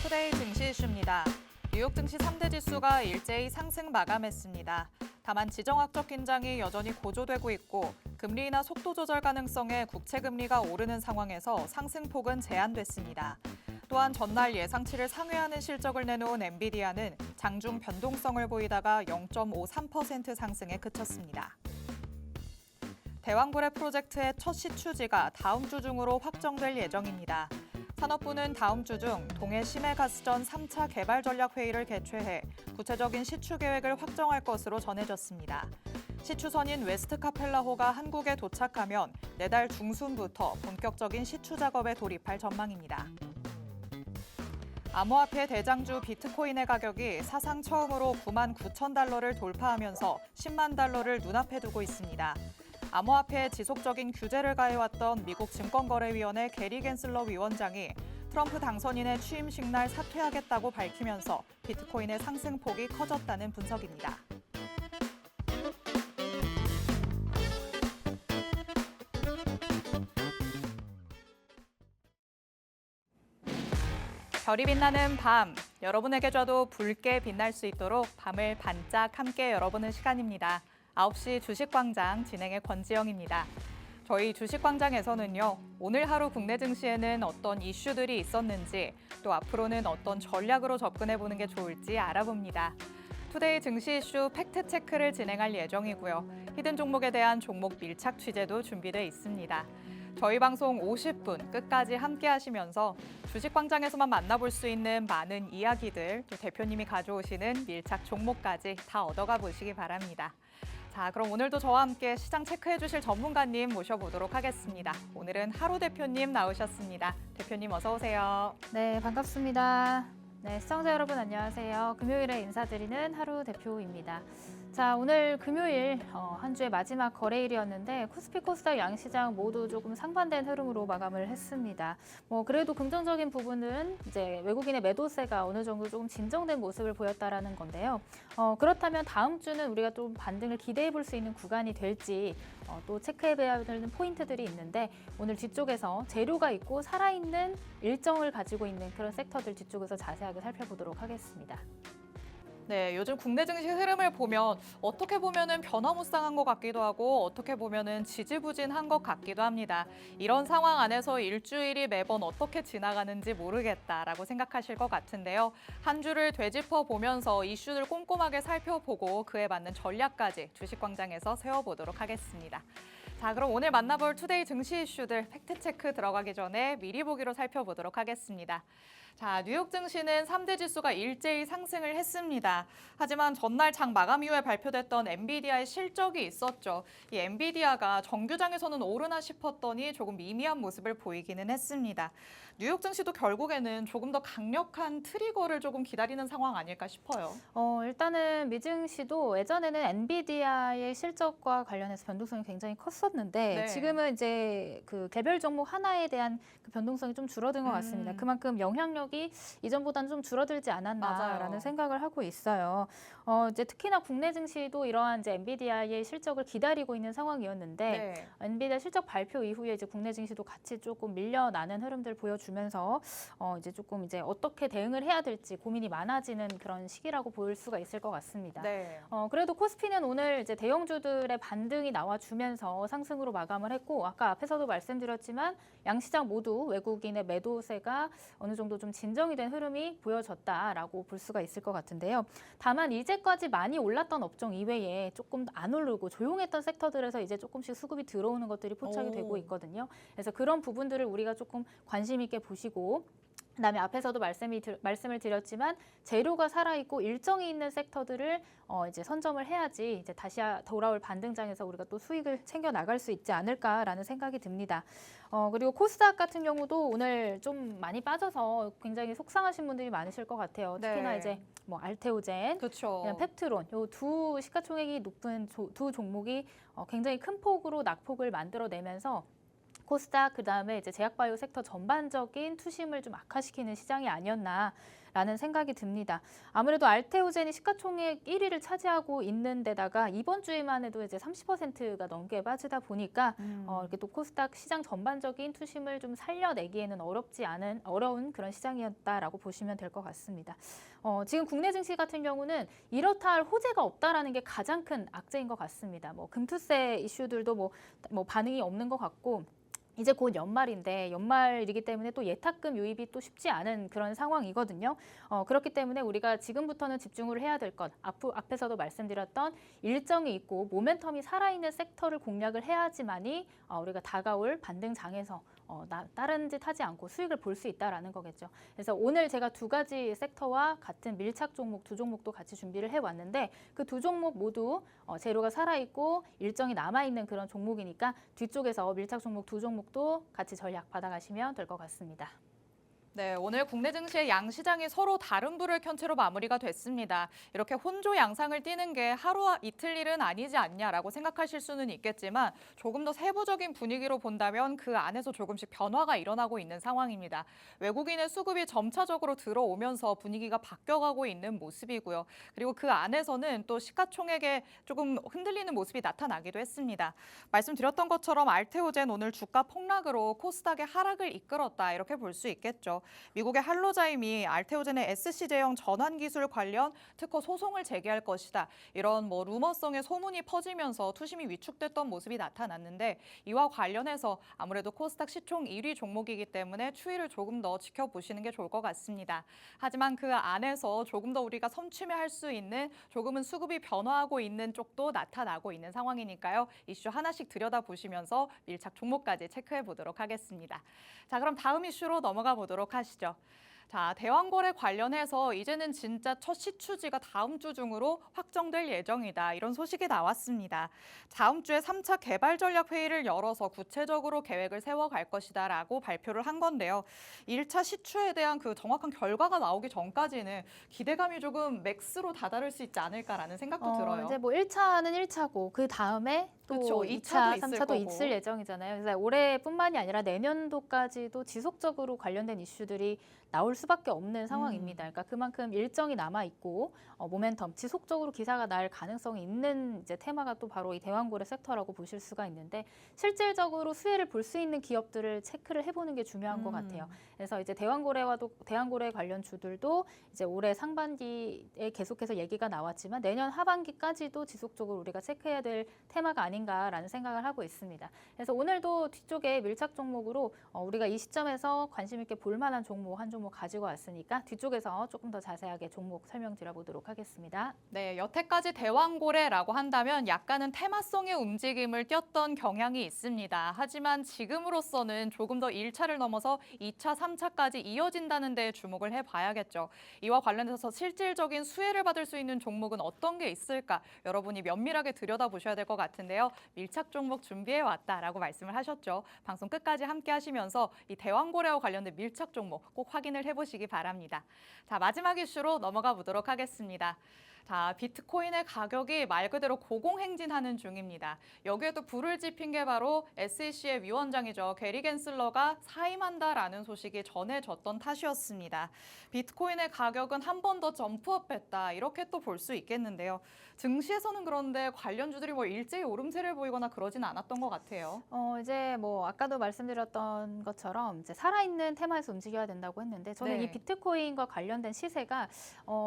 투데이 증시 이슈입니다. 뉴욕 증시 3대 지수가 일제히 상승 마감했습니다. 다만 지정학적 긴장이 여전히 고조되고 있고 금리 인하 속도 조절 가능성에 국채 금리가 오르는 상황에서 상승폭은 제한됐습니다. 또한 전날 예상치를 상회하는 실적을 내놓은 엔비디아는 장중 변동성을 보이다가 0.53% 상승에 그쳤습니다. 대왕고래 프로젝트의 첫 시추지가 다음 주 중으로 확정될 예정입니다. 산업부는 다음 주 중 동해 심해가스전 3차 개발 전략 회의를 개최해 구체적인 시추 계획을 확정할 것으로 전해졌습니다. 시추선인 웨스트 카펠라호가 한국에 도착하면 내달 중순부터 본격적인 시추 작업에 돌입할 전망입니다. 암호화폐 대장주 비트코인의 가격이 사상 처음으로 9만 9천 달러를 돌파하면서 10만 달러를 눈앞에 두고 있습니다. 암호화폐에 지속적인 규제를 가해왔던 미국 증권거래위원회 게리 겐슬러 위원장이 트럼프 당선인의 취임식 날 사퇴하겠다고 밝히면서 비트코인의 상승폭이 커졌다는 분석입니다. 별이 빛나는 밤, 여러분에게 줘도 붉게 빛날 수 있도록 밤을 반짝 함께 열어보는 시간입니다. 9시 주식광장 진행의 권지영입니다. 저희 주식광장에서는요, 오늘 하루 국내 증시에는 어떤 이슈들이 있었는지, 또 앞으로는 어떤 전략으로 접근해보는 게 좋을지 알아봅니다. 투데이 증시 이슈 팩트체크를 진행할 예정이고요. 히든 종목에 대한 종목 밀착 취재도 준비돼 있습니다. 저희 방송 50분 끝까지 함께 하시면서 주식광장에서만 만나볼 수 있는 많은 이야기들, 또 대표님이 가져오시는 밀착 종목까지 다 얻어가 보시기 바랍니다. 자, 그럼 오늘도 저와 함께 시장 체크해 주실 전문가님 모셔보도록 하겠습니다. 오늘은 하루 대표님 나오셨습니다. 대표님 어서 오세요. 네, 반갑습니다. 네, 시청자 여러분 안녕하세요. 금요일에 인사드리는 하루 대표입니다. 자, 오늘 금요일 한 주의 마지막 거래일이었는데 코스피 코스닥 양시장 모두 조금 상반된 흐름으로 마감을 했습니다. 그래도 긍정적인 부분은 이제 외국인의 매도세가 어느 정도 조금 진정된 모습을 보였다라는 건데요. 그렇다면 다음 주는 우리가 좀 반등을 기대해 볼 수 있는 구간이 될지 또 체크해봐야 되는 포인트들이 있는데 오늘 뒤쪽에서 재료가 있고 살아있는 일정을 가지고 있는 그런 섹터들 뒤쪽에서 자세하게 살펴보도록 하겠습니다. 네, 요즘 국내 증시 흐름을 보면 어떻게 보면은 변화무쌍한 것 같기도 하고 어떻게 보면은 지지부진한 것 같기도 합니다. 이런 상황 안에서 일주일이 매번 어떻게 지나가는지 모르겠다라고 생각하실 것 같은데요. 한 주를 되짚어 보면서 이슈를 꼼꼼하게 살펴보고 그에 맞는 전략까지 주식광장에서 세워보도록 하겠습니다. 자, 그럼 오늘 만나볼 투데이 증시 이슈들 팩트체크 들어가기 전에 미리 보기로 살펴보도록 하겠습니다. 자, 뉴욕 증시는 3대 지수가 일제히 상승을 했습니다. 하지만 전날 장 마감 이후에 발표됐던 엔비디아의 실적이 있었죠. 이 엔비디아가 정규장에서는 오르나 싶었더니 조금 미미한 모습을 보이기는 했습니다. 뉴욕 증시도 결국에는 조금 더 강력한 트리거를 조금 기다리는 상황 아닐까 싶어요. 일단은 미증시도 예전에는 엔비디아의 실적과 관련해서 변동성이 굉장히 컸었는데 네. 지금은 이제 그 개별 종목 하나에 대한 그 변동성이 좀 줄어든 것 같습니다. 그만큼 영향력이 이전보다는 좀 줄어들지 않았나라는 맞아요. 생각을 하고 있어요. 이제 특히나 국내 증시도 이러한 이제 엔비디아의 실적을 기다리고 있는 상황이었는데 네. 엔비디아 실적 발표 이후에 이제 국내 증시도 같이 조금 밀려나는 흐름들 보여주면서 이제 조금 이제 어떻게 대응을 해야 될지 고민이 많아지는 그런 시기라고 볼 수가 있을 것 같습니다. 네. 그래도 코스피는 오늘 이제 대형주들의 반등이 나와주면서 상승으로 마감을 했고 아까 앞에서도 말씀드렸지만 양시장 모두 외국인의 매도세가 어느 정도 좀 진정이 된 흐름이 보여졌다라고 볼 수가 있을 것 같은데요. 다만 이제까지 많이 올랐던 업종 이외에 조금 안 오르고 조용했던 섹터들에서 이제 조금씩 수급이 들어오는 것들이 포착이 되고 있거든요. 그래서 그런 부분들을 우리가 조금 관심 있게 보시고 그다음에 앞에서도 말씀을 드렸지만 재료가 살아있고 일정이 있는 섹터들을 이제 선점을 해야지 이제 다시 돌아올 반등장에서 우리가 또 수익을 챙겨 나갈 수 있지 않을까라는 생각이 듭니다. 그리고 코스닥 같은 경우도 오늘 좀 많이 빠져서 굉장히 속상하신 분들이 많으실 것 같아요. 특히나 네. 이제 뭐 알테오젠, 그렇죠. 그냥 펩트론, 요 두 시가총액이 높은 두 종목이 굉장히 큰 폭으로 낙폭을 만들어내면서 코스닥 그다음에 이제 제약바이오 섹터 전반적인 투심을 좀 악화시키는 시장이 아니었나라는 생각이 듭니다. 아무래도 알테오젠이 시가총액 1위를 차지하고 있는 데다가 이번 주에만 해도 이제 30%가 넘게 빠지다 보니까 이렇게 또 코스닥 시장 전반적인 투심을 좀 살려내기에는 어려운 그런 시장이었다라고 보시면 될 것 같습니다. 지금 국내 증시 같은 경우는 이렇다 할 호재가 없다라는 게 가장 큰 악재인 것 같습니다. 뭐 금투세 이슈들도 뭐 반응이 없는 것 같고 이제 곧 연말인데 연말이기 때문에 또 예탁금 유입이 또 쉽지 않은 그런 상황이거든요. 그렇기 때문에 우리가 지금부터는 집중을 해야 될 것, 앞에서도 말씀드렸던 일정이 있고 모멘텀이 살아있는 섹터를 공략을 해야지만이 우리가 다가올 반등장에서 다른 짓 하지 않고 수익을 볼 수 있다라는 거겠죠. 그래서 오늘 제가 두 가지 섹터와 같은 밀착 종목 두 종목도 같이 준비를 해왔는데 그 두 종목 모두 재료가 살아있고 일정이 남아있는 그런 종목이니까 뒤쪽에서 밀착 종목 두 종목도 같이 전략 받아가시면 될 것 같습니다. 네, 오늘 국내 증시의 양시장이 서로 다른 불을 켠 채로 마무리가 됐습니다. 이렇게 혼조 양상을 띠는 게 하루 이틀 일은 아니지 않냐라고 생각하실 수는 있겠지만 조금 더 세부적인 분위기로 본다면 그 안에서 조금씩 변화가 일어나고 있는 상황입니다. 외국인의 수급이 점차적으로 들어오면서 분위기가 바뀌어가고 있는 모습이고요. 그리고 그 안에서는 또 시가총액에 조금 흔들리는 모습이 나타나기도 했습니다. 말씀드렸던 것처럼 알테오젠 오늘 주가 폭락으로 코스닥의 하락을 이끌었다 이렇게 볼 수 있겠죠. 미국의 할로자임이 알테오젠의 SC제형 전환기술 관련 특허 소송을 제기할 것이다. 이런 루머성의 소문이 퍼지면서 투심이 위축됐던 모습이 나타났는데 이와 관련해서 아무래도 코스닥 시총 1위 종목이기 때문에 추이를 조금 더 지켜보시는 게 좋을 것 같습니다. 하지만 그 안에서 조금 더 우리가 선취할 수 있는 조금은 수급이 변화하고 있는 쪽도 나타나고 있는 상황이니까요. 이슈 하나씩 들여다보시면서 밀착 종목까지 체크해 보도록 하겠습니다. 자, 그럼 다음 이슈로 넘어가 보도록 하시죠. 자, 대왕거래 관련해서 이제는 진짜 첫 시추지가 다음 주 중으로 확정될 예정이다. 이런 소식이 나왔습니다. 다음 주에 3차 개발 전략 회의를 열어서 구체적으로 계획을 세워갈 것이다라고 발표를 한 건데요. 1차 시추에 대한 그 정확한 결과가 나오기 전까지는 기대감이 조금 맥스로 다다를 수 있지 않을까라는 생각도 들어요. 이제 뭐 1차는 1차고 그 다음에 또 그쵸, 2차, 2차도 있을 3차도 거고. 있을 예정이잖아요. 그래서 올해뿐만이 아니라 내년도까지도 지속적으로 관련된 이슈들이 나올 수밖에 없는 상황입니다. 그러니까 그만큼 일정이 남아 있고 모멘텀 지속적으로 기사가 날 가능성이 있는 이제 테마가 또 바로 이 대왕거래 섹터라고 보실 수가 있는데 실질적으로 수혜를 볼 수 있는 기업들을 체크를 해보는 게 중요한 것 같아요. 그래서 이제 대왕거래 관련 주들도 이제 올해 상반기에 계속해서 얘기가 나왔지만 내년 하반기까지도 지속적으로 우리가 체크해야 될 테마가 아닌가라는 생각을 하고 있습니다. 그래서 오늘도 뒤쪽에 밀착 종목으로 우리가 이 시점에서 관심 있게 볼 만한 종목 한 종목 가지고 왔으니까 뒤쪽에서 조금 더 자세하게 종목 설명드려보도록 하겠습니다. 네, 여태까지 대왕고래라고 한다면 약간은 테마성의 움직임을 띄었던 경향이 있습니다. 하지만 지금으로서는 조금 더 1차를 넘어서 2차, 3차까지 이어진다는 데 주목을 해봐야겠죠. 이와 관련해서 실질적인 수혜를 받을 수 있는 종목은 어떤 게 있을까? 여러분이 면밀하게 들여다보셔야 될 것 같은데요. 밀착 종목 준비해왔다라고 말씀을 하셨죠. 방송 끝까지 함께 하시면서 이 대왕고래와 관련된 밀착 종목 꼭 확인을 해보시기 바랍니다. 자, 마지막 이슈로 넘어가 보도록 하겠습니다. 자, 비트코인의 가격이 말 그대로 고공행진하는 중입니다. 여기에도 불을 지핀 게 바로 SEC의 위원장이죠. 게리 겐슬러가 사임한다라는 소식이 전해졌던 탓이었습니다. 비트코인의 가격은 한 번 더 점프업했다. 이렇게 또 볼 수 있겠는데요. 증시에서는 그런데 관련주들이 일제히 오름세를 보이거나 그러진 않았던 것 같아요. 이제 뭐 아까도 말씀드렸던 것처럼 이제 살아있는 테마에서 움직여야 된다고 했는데 저는 네. 이 비트코인과 관련된 시세가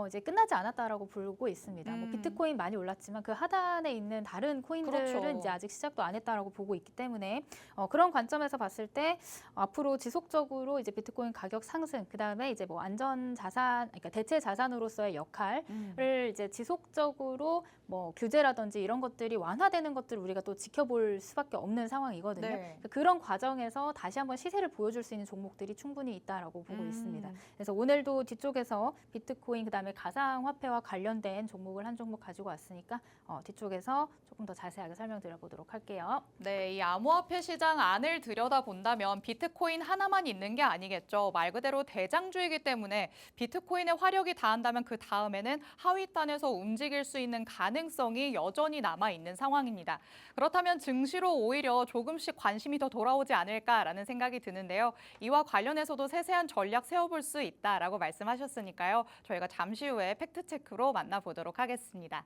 이제 끝나지 않았다라고 보고 있습니다. 뭐 비트코인 많이 올랐지만 그 하단에 있는 다른 코인들은 그렇죠. 이제 아직 시작도 안 했다라고 보고 있기 때문에 그런 관점에서 봤을 때 앞으로 지속적으로 이제 비트코인 가격 상승, 그다음에 이제 뭐 안전 자산, 그러니까 대체 자산으로서의 역할을 이제 지속적으로 뭐 규제라든지 이런 것들이 완화되는 것들을 우리가 또 지켜볼 수밖에 없는 상황이거든요. 네. 그런 과정에서 다시 한번 시세를 보여줄 수 있는 종목들이 충분히 있다라고 보고 있습니다. 있습니다. 그래서 오늘도 뒤쪽에서 비트코인 그다음에 가상화폐와 관련된 종목을 한 종목 가지고 왔으니까 뒤쪽에서 조금 더 자세하게 설명드려보도록 할게요. 네, 이 암호화폐 시장 안을 들여다본다면 비트코인 하나만 있는 게 아니겠죠. 말 그대로 대장주이기 때문에 비트코인의 화력이 다한다면 그 다음에는 하위단에서 움직일 수 있는 가능성이 여전히 남아있는 상황입니다. 그렇다면 증시로 오히려 조금씩 관심이 더 돌아오지 않을까라는 생각이 드는데요. 이와 관련해서도 세세한 전략 세워볼 수 있다라고 말씀하셨으니까요. 저희가 잠시 후에 팩트체크로 만나보도록 하겠습니다.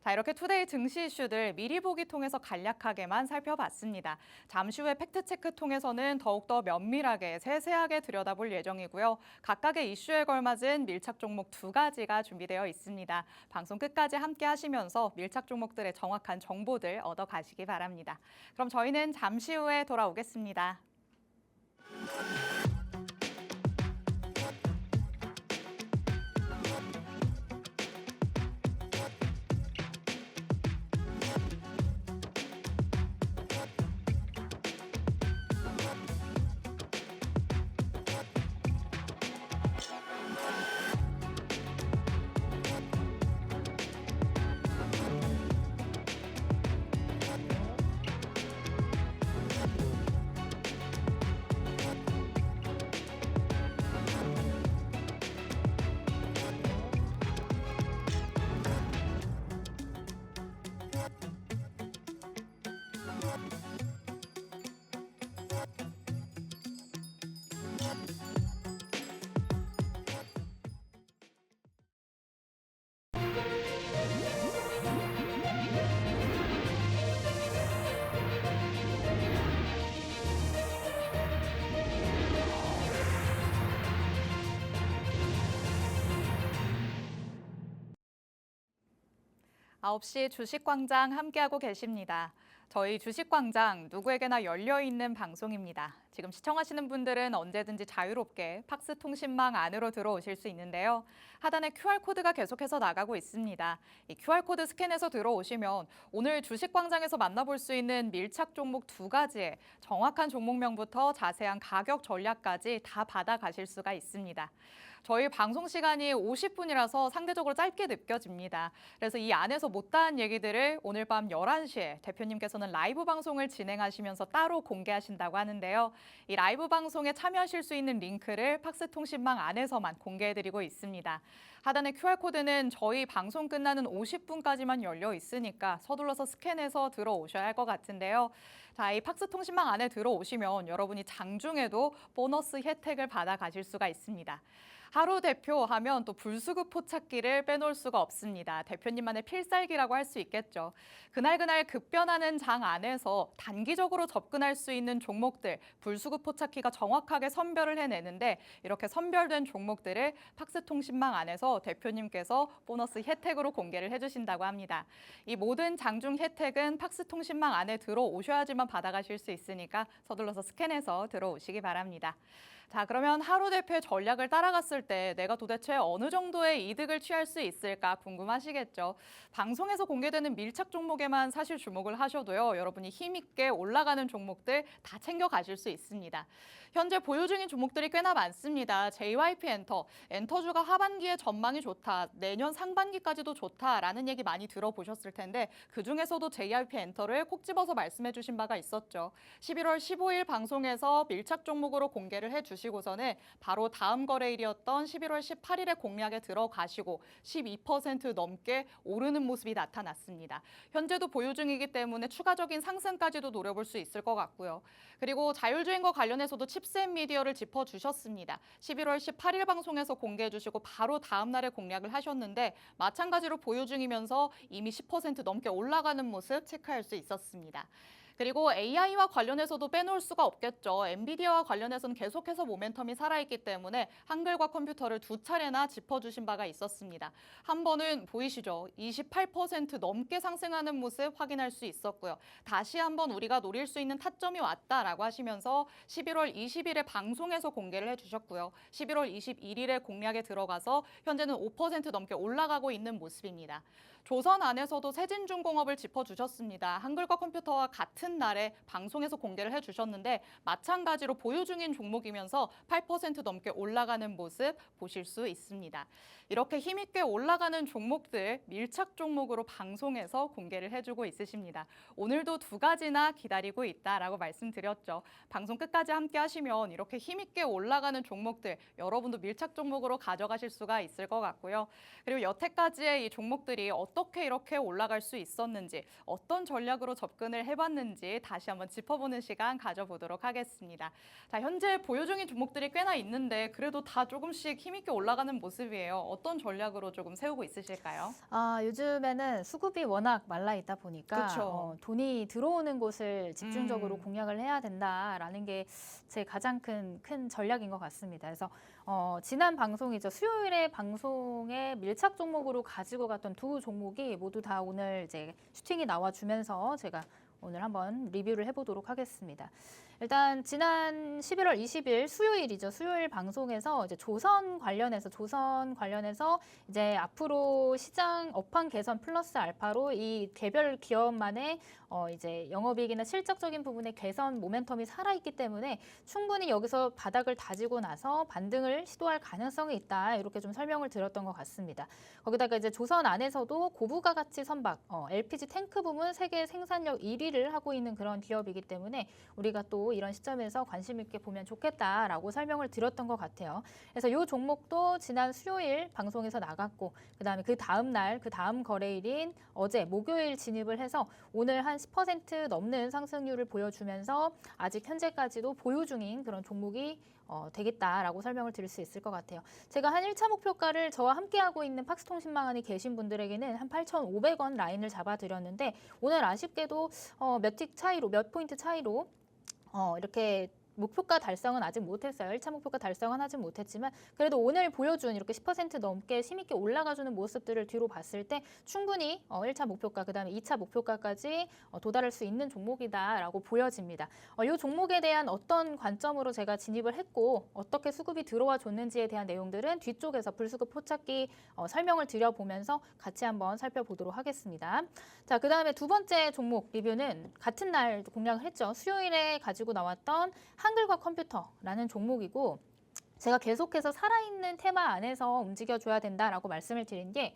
자, 이렇게 투데이 증시 이슈들 미리 보기 통해서 간략하게만 살펴봤습니다. 잠시 후에 팩트체크 통해서는 더욱더 면밀하게 세세하게 들여다볼 예정이고요. 각각의 이슈에 걸맞은 밀착 종목 2가지가 준비되어 있습니다. 방송 끝까지 함께 하시면서 밀착 종목들의 정확한 정보들 얻어가시기 바랍니다. 그럼 저희는 잠시 후에 돌아오겠습니다. 아홉 시 주식광장 함께하고 계십니다. 저희 주식광장 누구에게나 열려있는 방송입니다. 지금 시청하시는 분들은 언제든지 자유롭게 팍스 통신망 안으로 들어오실 수 있는데요. 하단에 QR코드가 계속해서 나가고 있습니다. 이 QR코드 스캔해서 들어오시면 오늘 주식광장에서 만나볼 수 있는 밀착 종목 2가지의 정확한 종목명부터 자세한 가격 전략까지 다 받아가실 수가 있습니다. 저희 방송 시간이 50분이라서 상대적으로 짧게 느껴집니다. 그래서 이 안에서 못다한 얘기들을 오늘 밤 11시에 대표님께서는 라이브 방송을 진행하시면서 따로 공개하신다고 하는데요. 이 라이브 방송에 참여하실 수 있는 링크를 팍스 통신망 안에서만 공개해드리고 있습니다. 하단의 QR코드는 저희 방송 끝나는 50분까지만 열려 있으니까 서둘러서 스캔해서 들어오셔야 할 것 같은데요. 자, 이 팍스 통신망 안에 들어오시면 여러분이 장중에도 보너스 혜택을 받아 가실 수가 있습니다. 하루 대표 하면 또 불수급 포착기를 빼놓을 수가 없습니다. 대표님만의 필살기라고 할 수 있겠죠. 그날그날 급변하는 장 안에서 단기적으로 접근할 수 있는 종목들, 불수급 포착기가 정확하게 선별을 해내는데 이렇게 선별된 종목들을 팍스 통신망 안에서 대표님께서 보너스 혜택으로 공개를 해주신다고 합니다. 이 모든 장중 혜택은 팍스 통신망 안에 들어오셔야지만 받아가실 수 있으니까 서둘러서 스캔해서 들어오시기 바랍니다. 자, 그러면 하루 대표의 전략을 따라갔을 때 내가 도대체 어느 정도의 이득을 취할 수 있을까 궁금하시겠죠. 방송에서 공개되는 밀착 종목에만 사실 주목을 하셔도요. 여러분이 힘있게 올라가는 종목들 다 챙겨 가실 수 있습니다. 현재 보유 중인 종목들이 꽤나 많습니다. JYP 엔터주가 하반기에 전망이 좋다, 내년 상반기까지도 좋다라는 얘기 많이 들어보셨을 텐데 그중에서도 JYP 엔터를 콕 집어서 말씀해 주신 바가 있었죠. 11월 15일 방송에서 밀착 종목으로 공개를 해주시고서는 바로 다음 거래일이었던 11월 18일에 공략에 들어가시고 12% 넘게 오르는 모습이 나타났습니다. 현재도 보유 중이기 때문에 추가적인 상승까지도 노려볼 수 있을 것 같고요. 그리고 자율주행과 관련해서도 칩셋 미디어를 짚어주셨습니다. 11월 18일 방송에서 공개해 주시고 바로 다음 날에 공략을 하셨는데 마찬가지로 보유 중이면서 이미 10% 넘게 올라가는 모습 체크할 수 있었습니다. 그리고 AI와 관련해서도 빼놓을 수가 없겠죠. 엔비디아와 관련해서는 계속해서 모멘텀이 살아있기 때문에 한글과 컴퓨터를 2차례나 짚어주신 바가 있었습니다. 한 번은 보이시죠? 28% 넘게 상승하는 모습 확인할 수 있었고요. 다시 한번 우리가 노릴 수 있는 타점이 왔다라고 하시면서 11월 20일에 방송에서 공개를 해주셨고요. 11월 21일에 공략에 들어가서 현재는 5% 넘게 올라가고 있는 모습입니다. 조선 안에서도 세진중공업을 짚어주셨습니다. 한글과 컴퓨터와 같은 날에 방송에서 공개를 해주셨는데 마찬가지로 보유 중인 종목이면서 8% 넘게 올라가는 모습 보실 수 있습니다. 이렇게 힘있게 올라가는 종목들 밀착 종목으로 방송에서 공개를 해주고 있으십니다. 오늘도 두 가지나 기다리고 있다라고 말씀드렸죠. 방송 끝까지 함께 하시면 이렇게 힘있게 올라가는 종목들 여러분도 밀착 종목으로 가져가실 수가 있을 것 같고요. 그리고 여태까지의 이 종목들이 어떻게 이렇게 올라갈 수 있었는지, 어떤 전략으로 접근을 해봤는지 다시 한번 짚어보는 시간 가져보도록 하겠습니다. 자, 현재 보유 중인 종목들이 꽤나 있는데 그래도 다 조금씩 힘있게 올라가는 모습이에요. 어떤 전략으로 조금 세우고 있으실까요? 요즘에는 수급이 워낙 말라 있다 보니까 그쵸. 돈이 들어오는 곳을 집중적으로 공략을 해야 된다라는 게 제 가장 큰 전략인 것 같습니다. 그래서 지난 방송이죠. 수요일에 방송에 밀착 종목으로 가지고 갔던 두 종목이 모두 다 오늘 이제 슈팅이 나와주면서 제가 오늘 한번 리뷰를 해보도록 하겠습니다. 일단 지난 11월 20일 수요일이죠. 수요일 방송에서 이제 조선 관련해서 이제 앞으로 시장 업황 개선 플러스 알파로 이 개별 기업만의 이제 영업이익이나 실적적인 부분의 개선 모멘텀이 살아있기 때문에 충분히 여기서 바닥을 다지고 나서 반등을 시도할 가능성이 있다. 이렇게 좀 설명을 드렸던 것 같습니다. 거기다가 이제 조선 안에서도 고부가 가치 선박, LPG 탱크 부문 세계 생산력 1위를 하고 있는 그런 기업이기 때문에 우리가 또 이런 시점에서 관심 있게 보면 좋겠다라고 설명을 드렸던 것 같아요. 그래서 이 종목도 지난 수요일 방송에서 나갔고 그다음에 그 다음 날, 그 다음 거래일인 어제 목요일 진입을 해서 오늘 한 10% 넘는 상승률을 보여주면서 아직 현재까지도 보유 중인 그런 종목이 되겠다라고 설명을 드릴 수 있을 것 같아요. 제가 한 1차 목표가를 저와 함께하고 있는 팍스통신망 안에 계신 분들에게는 한 8,500원 라인을 잡아드렸는데 오늘 아쉽게도 몇 포인트 차이로 이렇게 목표가 달성은 아직 못했어요. 1차 목표가 달성은 하진 못했지만 그래도 오늘 보여준 이렇게 10% 넘게 힘있게 올라가주는 모습들을 뒤로 봤을 때 충분히 1차 목표가 그다음에 2차 목표가까지 도달할 수 있는 종목이다라고 보여집니다. 이 종목에 대한 어떤 관점으로 제가 진입을 했고 어떻게 수급이 들어와 줬는지에 대한 내용들은 뒤쪽에서 불수급 포착기 설명을 드려보면서 같이 한번 살펴보도록 하겠습니다. 자, 그다음에 두 번째 종목 리뷰는 같은 날 공략을 했죠. 수요일에 가지고 나왔던 한글과 컴퓨터라는 종목이고 제가 계속해서 살아있는 테마 안에서 움직여줘야 된다라고 말씀을 드린 게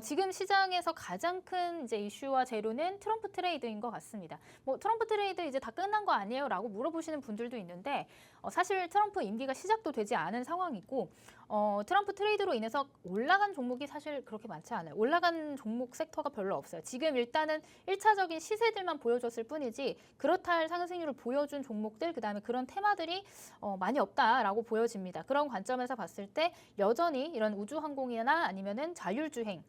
지금 시장에서 가장 큰 이제 이슈와 재료는 트럼프 트레이드인 것 같습니다. 뭐 트럼프 트레이드 이제 다 끝난 거 아니에요? 라고 물어보시는 분들도 있는데 사실 트럼프 임기가 시작도 되지 않은 상황이고 트럼프 트레이드로 인해서 올라간 종목이 사실 그렇게 많지 않아요. 올라간 종목 섹터가 별로 없어요. 지금 일단은 1차적인 시세들만 보여줬을 뿐이지 그렇다 할 상승률을 보여준 종목들 그다음에 그런 테마들이 많이 없다라고 보여집니다. 그런 관점에서 봤을 때 여전히 이런 우주항공이나 아니면은 자율주행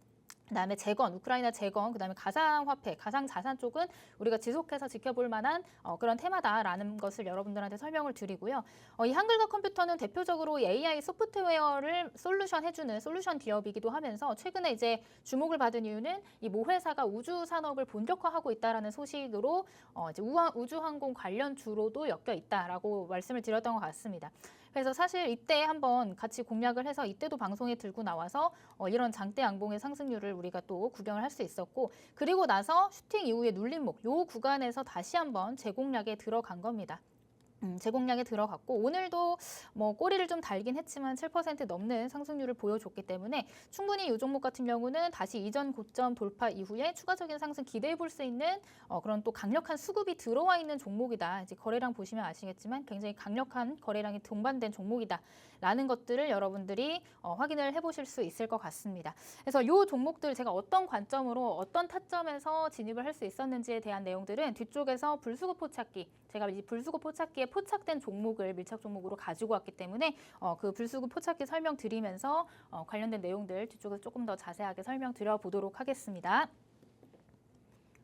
그다음에 재건, 우크라이나 재건, 그다음에 가상화폐, 가상자산 쪽은 우리가 지속해서 지켜볼 만한 그런 테마다라는 것을 여러분들한테 설명을 드리고요. 이 한글과 컴퓨터는 대표적으로 AI 소프트웨어를 솔루션 기업이기도 하면서 최근에 이제 주목을 받은 이유는 이 모 회사가 우주 산업을 본격화하고 있다라는 소식으로 이제 우주항공 관련 주로도 엮여 있다라고 말씀을 드렸던 것 같습니다. 그래서 사실 이때 한번 같이 공략을 해서 이때도 방송에 들고 나와서 이런 장대 양봉의 상승률을 우리가 또 구경을 할 수 있었고 그리고 나서 슈팅 이후에 눌림목 요 구간에서 다시 한번 재공략에 들어간 겁니다. 재공략에 들어갔고 오늘도 뭐 꼬리를 좀 달긴 했지만 7% 넘는 상승률을 보여줬기 때문에 충분히 이 종목 같은 경우는 다시 이전 고점 돌파 이후에 추가적인 상승 기대해 볼 수 있는 그런 또 강력한 수급이 들어와 있는 종목이다. 이제 거래량 보시면 아시겠지만 굉장히 강력한 거래량이 동반된 종목이다라는 것들을 여러분들이 확인을 해보실 수 있을 것 같습니다. 그래서 이 종목들 제가 어떤 관점으로 어떤 타점에서 진입을 할 수 있었는지에 대한 내용들은 뒤쪽에서 불수급 포착기 제가 이 불수급 포착기에 포착된 종목을 밀착 종목으로 가지고 왔기 때문에 그 불수급 포착기 설명드리면서 관련된 내용들 뒤쪽에서 조금 더 자세하게 설명드려 보도록 하겠습니다.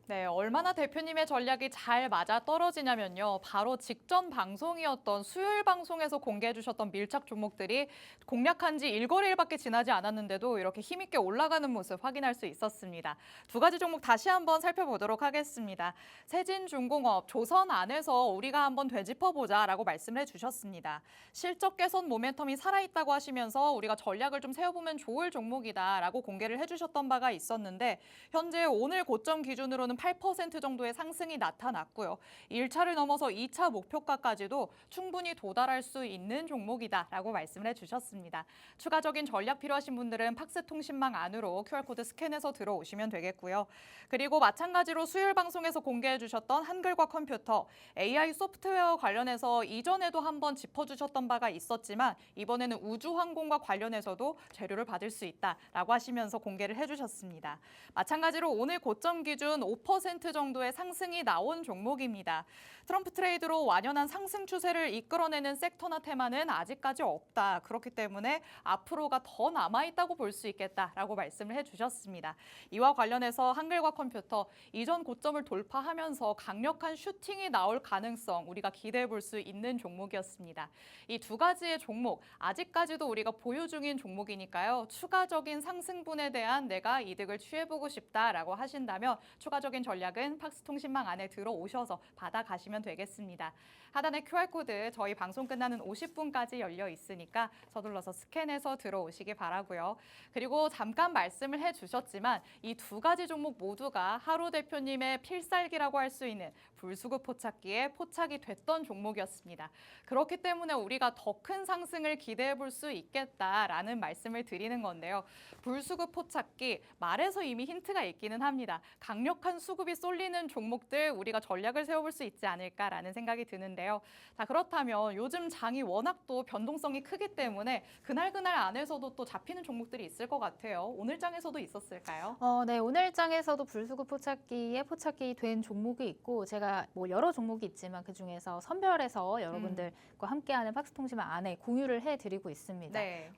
네, 얼마나 대표님의 전략이 잘 맞아 떨어지냐면요. 바로 직전 방송이었던 수요일 방송에서 공개해 주셨던 밀착 종목들이 공략한 지 일거리일밖에 지나지 않았는데도 이렇게 힘있게 올라가는 모습 확인할 수 있었습니다. 두 가지 종목 다시 한번 살펴보도록 하겠습니다. 세진중공업, 조선 안에서 우리가 한번 되짚어보자라고 말씀을 해주셨습니다. 실적 개선 모멘텀이 살아있다고 하시면서 우리가 전략을 좀 세워보면 좋을 종목이다라고 공개를 해주셨던 바가 있었는데 현재 오늘 고점 기준으로는 8% 정도의 상승이 나타났고요. 1차를 넘어서 2차 목표가까지도 충분히 도달할 수 있는 종목이다라고 말씀을 해주셨습니다. 추가적인 전략 필요하신 분들은 팍스통신망 안으로 QR코드 스캔해서 들어오시면 되겠고요. 그리고 마찬가지로 수요일 방송에서 공개해 주셨던 한글과 컴퓨터, AI 소프트웨어 관련해서 이전에도 한번 짚어주셨던 바가 있었지만 이번에는 우주항공과 관련해서도 재료를 받을 수 있다라고 하시면서 공개를 해주셨습니다. 마찬가지로 오늘 고점 기준 5% 정도의 상승이 나온 종목입니다. 트럼프 트레이드로 완연한 상승 추세를 이끌어내는 섹터나 테마는 아직까지 없다. 그렇기 때문에 앞으로가 더 남아있다고 볼 수 있겠다라고 말씀을 해주셨습니다. 이와 관련해서 한글과 컴퓨터 이전 고점을 돌파하면서 강력한 슈팅이 나올 가능성 우리가 기대해 볼 수 있는 종목이었습니다. 이 두 가지의 종목 아직까지도 우리가 보유 중인 종목이니까요. 추가적인 상승분에 대한 내가 이득을 취해보고 싶다라고 하신다면 추가적인 전략은 팍스통신망 안에 들어오셔서 받아가시면 되겠습니다. 하단에 QR코드 저희 방송 끝나는 50분까지 열려 있으니까 서둘러서 스캔해서 들어오시기 바라고요. 그리고 잠깐 말씀을 해주셨지만 이 두 가지 종목 모두가 하루 대표님의 필살기라고 할 수 있는 불수급 포착기에 포착이 됐던 종목이었습니다. 그렇기 때문에 우리가 더 큰 상승을 기대해 볼 수 있겠다라는 말씀을 드리는 건데요. 불수급 포착기 말에서 이미 힌트가 있기는 합니다. 강력한 수급이 쏠리는 종목들 우리가 전략을 세워볼 수 있지 않을까라는 생각이 드는데요. 자, 그렇다면 요즘 장이 워낙 또 변동성이 크기 때문에 그날 안에서도 또 잡히는 종목들이 있을 것 같아요. 오늘 장에서도 있었을까요? 네, 오늘 장에서도 불수급 포착기에 포착이 된 종목이 있고 제가 뭐 여러 종목이 있지만 그중에서 선별해서 여러분들과 함께하는 팍스통신망 안에 공유를 해드리고 있습니다. 네.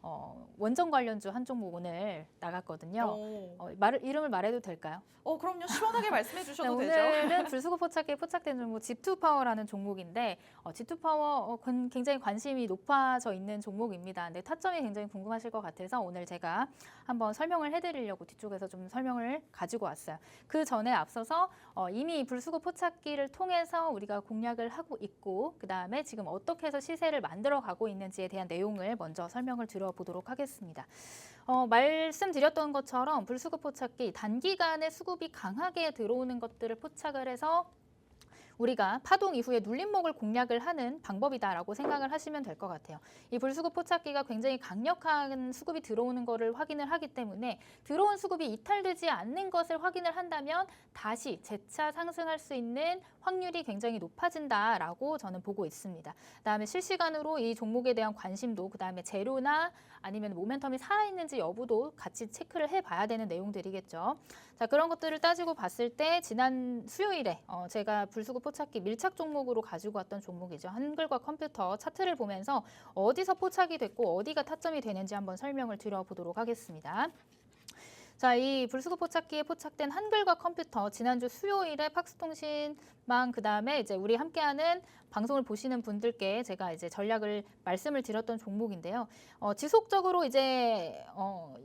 원전 관련주 한 종목 오늘 나갔거든요. 이름을 말해도 될까요? 그럼요. 시원하게 말씀해 주셔도 네, 되죠. 오늘은 불수급 포착기에 포착된 종목 G2파워라는 종목인데 G2파워 굉장히 관심이 높아져 있는 종목입니다. 근데 타점이 굉장히 궁금하실 것 같아서 오늘 제가 한번 설명을 해드리려고 뒤쪽에서 좀 설명을 가지고 왔어요. 그 전에 앞서서 이미 불수급 포착기를 통해서 우리가 공략을 하고 있고 그 다음에 지금 어떻게 해서 시세를 만들어가고 있는지에 대한 내용을 먼저 설명을 드려보도록 하겠습니다. 말씀드렸던 것처럼 불수급 포착기 단기간에 수급이 강하게 들어오는 것들을 포착을 해서 우리가 파동 이후에 눌림목을 공략을 하는 방법이다라고 생각을 하시면 될 것 같아요. 이 불수급 포착기가 굉장히 강력한 수급이 들어오는 것을 확인을 하기 때문에 들어온 수급이 이탈되지 않는 것을 확인을 한다면 다시 재차 상승할 수 있는 확률이 굉장히 높아진다라고 저는 보고 있습니다. 그다음에 실시간으로 이 종목에 대한 관심도 그다음에 재료나 아니면 모멘텀이 살아있는지 여부도 같이 체크를 해봐야 되는 내용들이겠죠. 자, 그런 것들을 따지고 봤을 때 지난 수요일에 제가 불수급 포착기 밀착 종목으로 가지고 왔던 종목이죠. 한글과 컴퓨터 차트를 보면서 어디서 포착이 됐고 어디가 타점이 되는지 한번 설명을 드려보도록 하겠습니다. 자, 이 불수급 포착기에 포착된 한글과 컴퓨터 지난주 수요일에 팍스통신망 그다음에 이제 우리 함께하는 방송을 보시는 분들께 제가 이제 전략을 말씀을 드렸던 종목인데요. 지속적으로 이제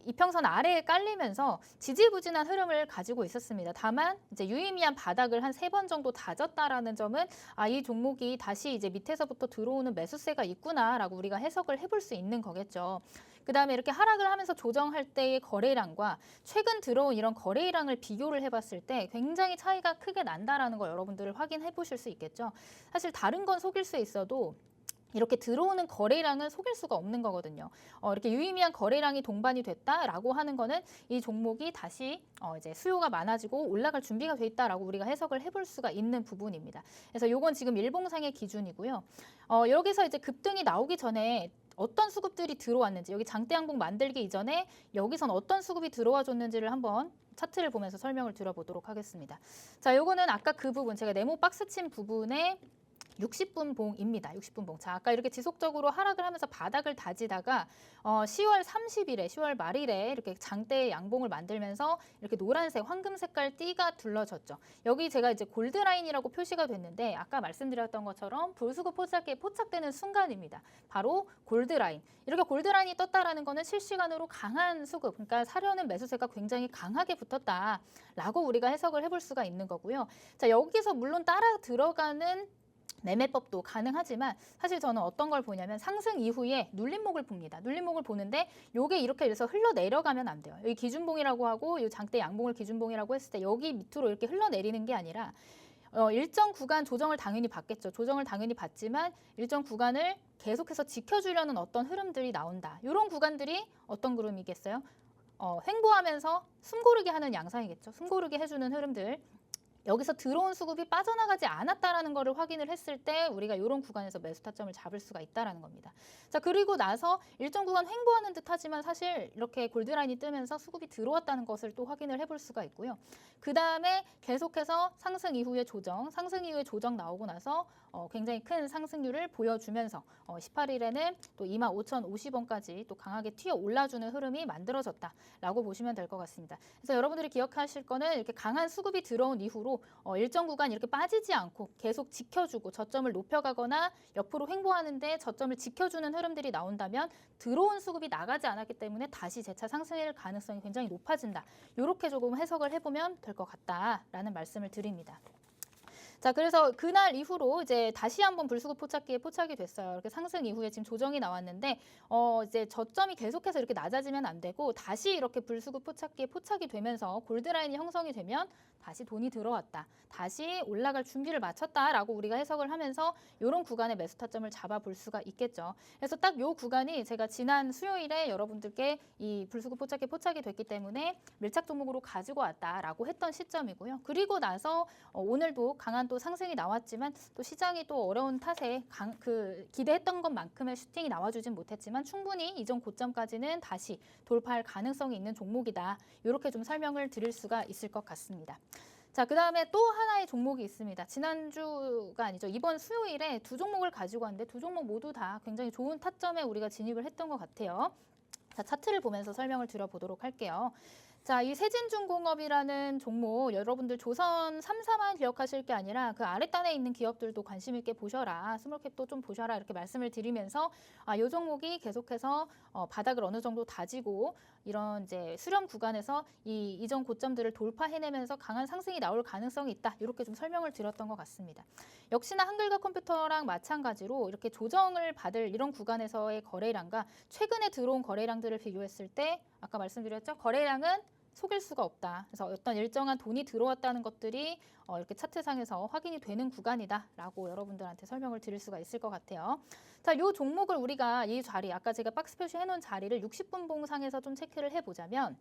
이평선 아래에 깔리면서 지지부진한 흐름을 가지고 있었습니다. 다만 이제 유의미한 바닥을 한 3번 정도 다졌다라는 점은 이 종목이 다시 이제 밑에서부터 들어오는 매수세가 있구나라고 우리가 해석을 해볼 수 있는 거겠죠. 그다음에 이렇게 하락을 하면서 조정할 때의 거래량과 최근 들어온 이런 거래량을 비교를 해봤을 때 굉장히 차이가 크게 난다라는 걸 여러분들을 확인해 보실 수 있겠죠. 사실 다른 건 속일 수 있어도 이렇게 들어오는 거래량은 속일 수가 없는 거거든요. 이렇게 유의미한 거래량이 동반이 됐다라고 하는 거는 이 종목이 다시 이제 수요가 많아지고 올라갈 준비가 돼 있다라고 우리가 해석을 해볼 수가 있는 부분입니다. 그래서 요건 지금 일봉상의 기준이고요. 여기서 이제 급등이 나오기 전에 어떤 수급들이 들어왔는지 여기 장대 양봉 만들기 이전에 여기선 어떤 수급이 들어와 줬는지를 한번 차트를 보면서 설명을 드려보도록 하겠습니다. 자, 요거는 아까 그 부분 제가 네모 박스 친 부분에 60분 봉입니다. 60분 봉. 자, 아까 이렇게 지속적으로 하락을 하면서 바닥을 다지다가 10월 30일에 10월 말일에 이렇게 장대 양봉을 만들면서 이렇게 노란색 황금 색깔 띠가 둘러졌죠. 여기 제가 이제 골드라인이라고 표시가 됐는데 아까 말씀드렸던 것처럼 불수급 포착기에 포착되는 순간입니다. 바로 골드라인. 이렇게 골드라인이 떴다라는 거는 실시간으로 강한 수급, 그러니까 사려는 매수세가 굉장히 강하게 붙었다라고 우리가 해석을 해볼 수가 있는 거고요. 자, 여기서 물론 따라 들어가는 매매법도 가능하지만 사실 저는 어떤 걸 보냐면 상승 이후에 눌림목을 봅니다. 눌림목을 보는데 요게 이렇게 해서 흘러내려가면 안 돼요. 여기 기준봉이라고 하고 이 장대 양봉을 기준봉이라고 했을 때 여기 밑으로 이렇게 흘러내리는 게 아니라 일정 구간 조정을 당연히 받겠죠. 조정을 당연히 받지만 일정 구간을 계속해서 지켜주려는 어떤 흐름들이 나온다. 이런 구간들이 어떤 그림이겠어요? 횡보하면서 숨고르게 하는 양상이겠죠. 숨고르게 해주는 흐름들. 여기서 들어온 수급이 빠져나가지 않았다라는 것을 확인을 했을 때 우리가 이런 구간에서 매수 타점을 잡을 수가 있다라는 겁니다. 자, 그리고 나서 일정 구간 횡보하는 듯 하지만 사실 이렇게 골드라인이 뜨면서 수급이 들어왔다는 것을 또 확인을 해볼 수가 있고요. 그 다음에 계속해서 상승 이후에 조정 나오고 나서 굉장히 큰 상승률을 보여주면서 18일에는 또 25,050원까지 또 강하게 튀어 올라주는 흐름이 만들어졌다라고 보시면 될 것 같습니다. 그래서 여러분들이 기억하실 거는 이렇게 강한 수급이 들어온 이후로 일정 구간 이렇게 빠지지 않고 계속 지켜주고 저점을 높여가거나 옆으로 횡보하는데 저점을 지켜주는 흐름들이 나온다면 들어온 수급이 나가지 않았기 때문에 다시 재차 상승할 가능성이 굉장히 높아진다. 이렇게 조금 해석을 해보면 될 것 같다라는 말씀을 드립니다. 자, 그래서 그날 이후로 이제 다시 한번 불수급 포착기에 포착이 됐어요. 이렇게 상승 이후에 지금 조정이 나왔는데 이제 저점이 계속해서 이렇게 낮아지면 안 되고 다시 이렇게 불수급 포착기에 포착이 되면서 골드라인이 형성이 되면 다시 돈이 들어왔다. 다시 올라갈 준비를 마쳤다라고 우리가 해석을 하면서 이런 구간의 매수 타점을 잡아볼 수가 있겠죠. 그래서 딱 이 구간이 제가 지난 수요일에 여러분들께 이 불수급 포착기에 포착이 됐기 때문에 밀착 종목으로 가지고 왔다라고 했던 시점이고요. 그리고 나서 오늘도 강한 또 상승이 나왔지만 또 시장이 또 어려운 탓에 기대했던 것만큼의 슈팅이 나와주진 못했지만 충분히 이전 고점까지는 다시 돌파할 가능성이 있는 종목이다. 이렇게 좀 설명을 드릴 수가 있을 것 같습니다. 자, 그 다음에 또 하나의 종목이 있습니다. 지난주가 아니죠. 이번 수요일에 두 종목을 가지고 왔는데 두 종목 모두 다 굉장히 좋은 타점에 우리가 진입을 했던 것 같아요. 자, 차트를 보면서 설명을 드려보도록 할게요. 자, 이 세진중공업이라는 종목 여러분들 조선 3사만 기억하실 게 아니라 그 아랫단에 있는 기업들도 관심 있게 보셔라. 스몰캡도 좀 보셔라. 이렇게 말씀을 드리면서 이 종목이 계속해서 바닥을 어느 정도 다지고 이런 이제 수렴 구간에서 이 이전 고점들을 돌파해내면서 강한 상승이 나올 가능성이 있다. 이렇게 좀 설명을 드렸던 것 같습니다. 역시나 한글과 컴퓨터랑 마찬가지로 이렇게 조정을 받을 이런 구간에서의 거래량과 최근에 들어온 거래량들을 비교했을 때 아까 말씀드렸죠. 거래량은 속일 수가 없다. 그래서 어떤 일정한 돈이 들어왔다는 것들이 이렇게 차트상에서 확인이 되는 구간이다라고 여러분들한테 설명을 드릴 수가 있을 것 같아요. 자, 이 종목을 우리가 이 자리, 아까 제가 박스 표시해 놓은 자리를 60분 봉상에서 좀 체크를 해보자면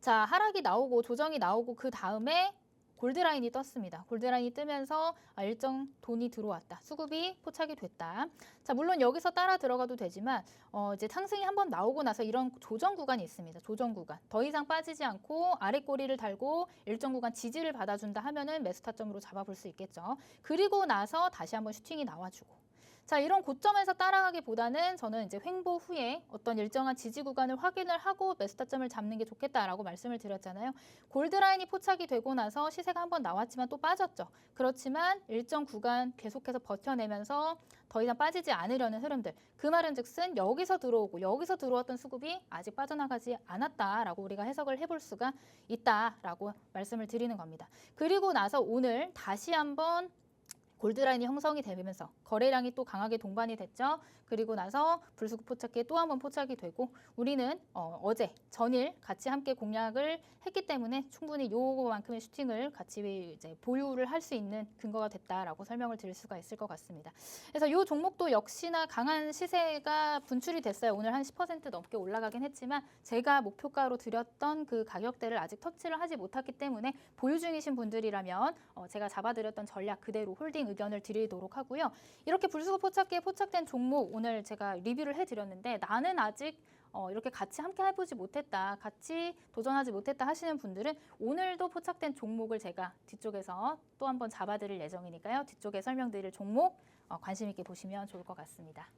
자, 하락이 나오고 조정이 나오고 그 다음에 골드라인이 떴습니다. 골드라인이 뜨면서 일정 돈이 들어왔다. 수급이 포착이 됐다. 자, 물론 여기서 따라 들어가도 되지만 이제 상승이 한번 나오고 나서 이런 조정 구간이 있습니다. 조정 구간. 더 이상 빠지지 않고 아래 꼬리를 달고 일정 구간 지지를 받아준다 하면은 매수 타점으로 잡아볼 수 있겠죠. 그리고 나서 다시 한번 슈팅이 나와주고. 자, 이런 고점에서 따라가기보다는 저는 이제 횡보 후에 어떤 일정한 지지 구간을 확인을 하고 매수 타점을 잡는 게 좋겠다라고 말씀을 드렸잖아요. 골드라인이 포착이 되고 나서 시세가 한번 나왔지만 또 빠졌죠. 그렇지만 일정 구간 계속해서 버텨내면서 더 이상 빠지지 않으려는 흐름들. 그 말은 즉슨 여기서 들어오고 여기서 들어왔던 수급이 아직 빠져나가지 않았다라고 우리가 해석을 해볼 수가 있다라고 말씀을 드리는 겁니다. 그리고 나서 오늘 다시 한번 골드라인이 형성이 되면서 거래량이 또 강하게 동반이 됐죠. 그리고 나서 불수급 포착기에 또 한 번 포착이 되고 우리는 어제 전일 같이 함께 공략을 했기 때문에 충분히 요거만큼의 슈팅을 같이 이제 보유를 할 수 있는 근거가 됐다라고 설명을 드릴 수가 있을 것 같습니다. 그래서 이 종목도 역시나 강한 시세가 분출이 됐어요. 오늘 한 10% 넘게 올라가긴 했지만 제가 목표가로 드렸던 그 가격대를 아직 터치를 하지 못했기 때문에 보유 중이신 분들이라면 제가 잡아드렸던 전략 그대로 홀딩을 의견을 드리도록 하고요. 이렇게 불수급 포착기에 포착된 종목 오늘 제가 리뷰를 해드렸는데 나는 아직 이렇게 같이 함께 해보지 못했다, 같이 도전하지 못했다 하시는 분들은 오늘도 포착된 종목을 제가 뒤쪽에서 또 한번 잡아드릴 예정이니까요. 뒤쪽에 설명드릴 종목 관심 있게 보시면 좋을 것 같습니다.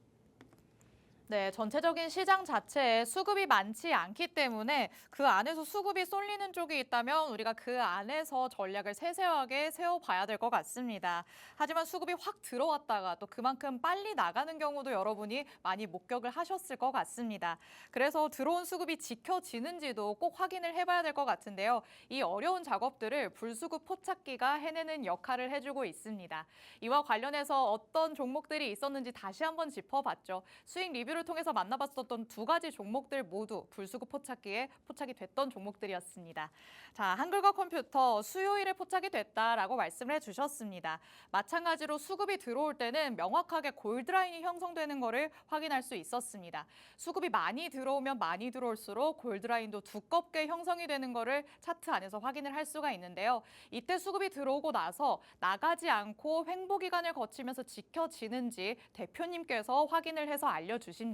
네, 전체적인 시장 자체에 수급이 많지 않기 때문에 그 안에서 수급이 쏠리는 쪽이 있다면 우리가 그 안에서 전략을 세세하게 세워봐야 될 것 같습니다. 하지만 수급이 확 들어왔다가 또 그만큼 빨리 나가는 경우도 여러분이 많이 목격을 하셨을 것 같습니다. 그래서 들어온 수급이 지켜지는지도 꼭 확인을 해봐야 될 것 같은데요. 이 어려운 작업들을 불수급 포착기가 해내는 역할을 해주고 있습니다. 이와 관련해서 어떤 종목들이 있었는지 다시 한번 짚어봤죠. 수익 리뷰를 통해서 만나봤었던 두 가지 종목들 모두 불수급 포착기에 포착이 됐던 종목들이었습니다. 자, 한글과 컴퓨터 수요일에 포착이 됐다라고 말씀을 해주셨습니다. 마찬가지로 수급이 들어올 때는 명확하게 골드라인이 형성되는 것을 확인할 수 있었습니다. 수급이 많이 들어오면 많이 들어올수록 골드라인도 두껍게 형성이 되는 것을 차트 안에서 확인을 할 수가 있는데요. 이때 수급이 들어오고 나서 나가지 않고 횡보 기간을 거치면서 지켜지는지 대표님께서 확인을 해서 알려주십니다.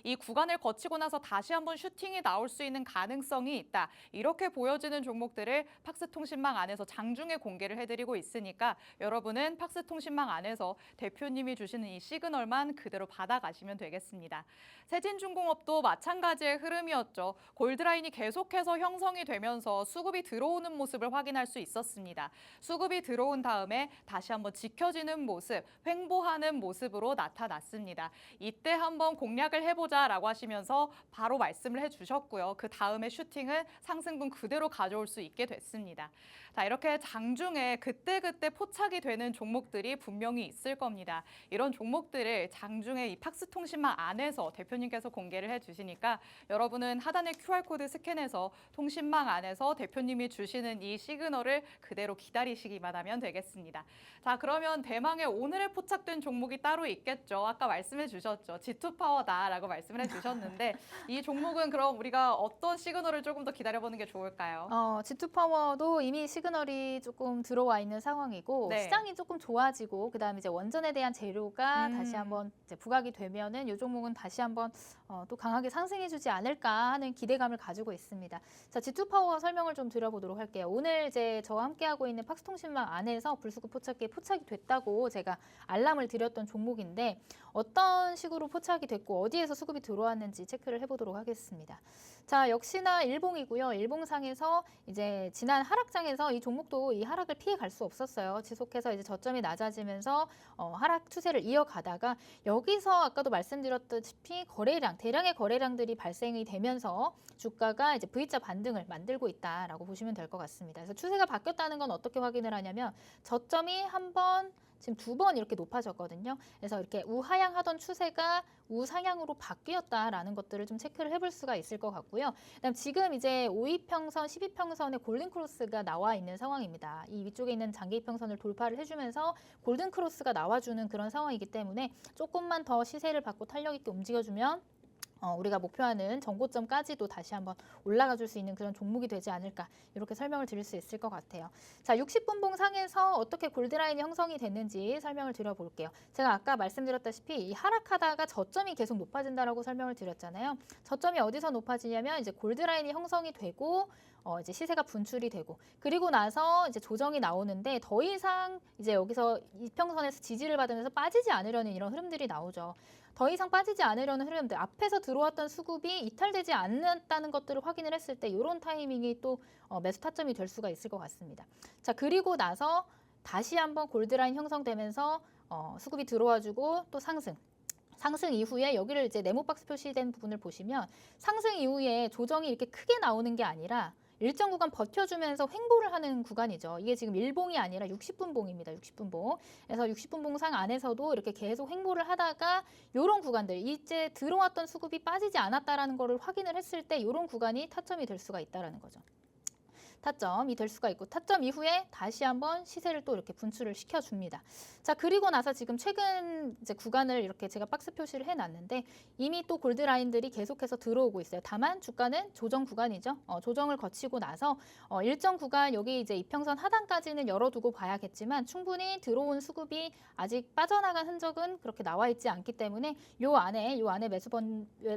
이 구간을 거치고 나서 다시 한번 슈팅이 나올 수 있는 가능성이 있다. 이렇게 보여지는 종목들을 팍스통신망 안에서 장중에 공개를 해드리고 있으니까 여러분은 팍스통신망 안에서 대표님이 주시는 이 시그널만 그대로 받아가시면 되겠습니다. 세진중공업도 마찬가지의 흐름이었죠. 골드라인이 계속해서 형성이 되면서 수급이 들어오는 모습을 확인할 수 있었습니다. 수급이 들어온 다음에 다시 한번 지켜지는 모습, 횡보하는 모습으로 나타났습니다. 이때 한번 공략을 해보자라고 하시면서 바로 말씀을 해주셨고요. 그 다음에 슈팅은 상승분 그대로 가져올 수 있게 됐습니다. 자, 이렇게 장중에 그때그때 포착이 되는 종목들이 분명히 있을 겁니다. 이런 종목들을 장중에 이 팍스통신망 안에서 대표님께서 공개를 해주시니까 여러분은 하단의 QR코드 스캔해서 통신망 안에서 대표님이 주시는 이 시그널을 그대로 기다리시기만 하면 되겠습니다. 자, 그러면 대망의 오늘에 포착된 종목이 따로 있겠죠. 아까 말씀해 주셨죠. G2파워다라고 말씀을 해주셨는데 이 종목은 그럼 우리가 어떤 시그널을 조금 더 기다려보는 게 좋을까요? G2파워도 이미 시그널이 조금 들어와 있는 상황이고 네. 시장이 조금 좋아지고 그다음에 이제 원전에 대한 재료가 다시 한번 이제 부각이 되면은 이 종목은 다시 한번 또 강하게 상승해주지 않을까 하는 기대감을 가지고 있습니다. 자, G2파워 설명을 좀 드려보도록 할게요. 오늘 이제 저와 함께하고 있는 팍스통신망 안에서 불수급 포착기에 포착이 됐다고 제가 알람을 드렸던 종목인데 어떤 식으로 포착이 됐고 어디에서 수급이 들어왔는지 체크를 해보도록 하겠습니다. 자, 역시나 일봉이고요. 일봉상에서 이제 지난 하락장에서 이 종목도 이 하락을 피해 갈 수 없었어요. 지속해서 이제 저점이 낮아지면서 하락 추세를 이어가다가 여기서 아까도 말씀드렸다시피 대량의 거래량들이 발생이 되면서 주가가 이제 V자 반등을 만들고 있다라고 보시면 될 것 같습니다. 그래서 추세가 바뀌었다는 건 어떻게 확인을 하냐면 저점이 한번 지금 2번 이렇게 높아졌거든요. 그래서 이렇게 우하향하던 추세가 우상향으로 바뀌었다라는 것들을 좀 체크를 해볼 수가 있을 것 같고요. 그다음 지금 이제 5이평선, 12평선의 골든크로스가 나와 있는 상황입니다. 이 위쪽에 있는 장기이평선을 돌파를 해주면서 골든크로스가 나와주는 그런 상황이기 때문에 조금만 더 시세를 받고 탄력 있게 움직여주면 우리가 목표하는 전고점까지도 다시 한번 올라가 줄 수 있는 그런 종목이 되지 않을까 이렇게 설명을 드릴 수 있을 것 같아요. 자, 60분봉 상에서 어떻게 골드라인이 형성이 됐는지 설명을 드려볼게요. 제가 아까 말씀드렸다시피 이 하락하다가 저점이 계속 높아진다라고 설명을 드렸잖아요. 저점이 어디서 높아지냐면 이제 골드라인이 형성이 되고 이제 시세가 분출이 되고 그리고 나서 이제 조정이 나오는데 더 이상 이제 여기서 이평선에서 지지를 받으면서 빠지지 않으려는 이런 흐름들이 나오죠. 더 이상 빠지지 않으려는 흐름들, 앞에서 들어왔던 수급이 이탈되지 않는다는 것들을 확인을 했을 때 이런 타이밍이 또 매수 타점이 될 수가 있을 것 같습니다. 자, 그리고 나서 다시 한번 골드라인 형성되면서 수급이 들어와주고 또 상승 이후에 여기를 이제 네모박스 표시된 부분을 보시면 상승 이후에 조정이 이렇게 크게 나오는 게 아니라 일정 구간 버텨주면서 횡보를 하는 구간이죠. 이게 지금 일봉이 아니라 60분봉입니다. 60분봉. 그래서 60분봉 상 안에서도 이렇게 계속 횡보를 하다가 이런 구간들, 이제 들어왔던 수급이 빠지지 않았다라는 거를 확인을 했을 때 이런 구간이 타점이 될 수가 있다라는 거죠. 타점이 될 수가 있고 타점 이후에 다시 한번 시세를 또 이렇게 분출을 시켜줍니다. 자, 그리고 나서 지금 최근 이제 구간을 이렇게 제가 박스 표시를 해놨는데 이미 또 골드라인들이 계속해서 들어오고 있어요. 다만 주가는 조정 구간이죠. 조정을 거치고 나서 일정 구간 여기 이제 이평선 하단까지는 열어두고 봐야겠지만 충분히 들어온 수급이 아직 빠져나간 흔적은 그렇게 나와 있지 않기 때문에 요 안에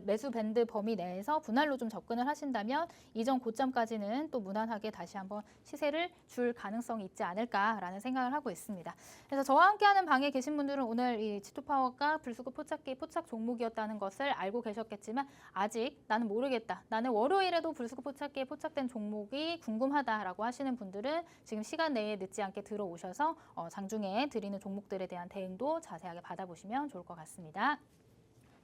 매수 밴드 범위 내에서 분할로 좀 접근을 하신다면 이전 고점까지는 또 무난하게 다시 한번 시세를 줄 가능성이 있지 않을까라는 생각을 하고 있습니다. 그래서 저와 함께하는 방에 계신 분들은 오늘 이 G2파워가 불수급 포착기 포착 종목이었다는 것을 알고 계셨겠지만 아직 나는 모르겠다. 나는 월요일에도 불수급 포착기에 포착된 종목이 궁금하다라고 하시는 분들은 지금 시간 내에 늦지 않게 들어오셔서 장중에 드리는 종목들에 대한 대응도 자세하게 받아보시면 좋을 것 같습니다.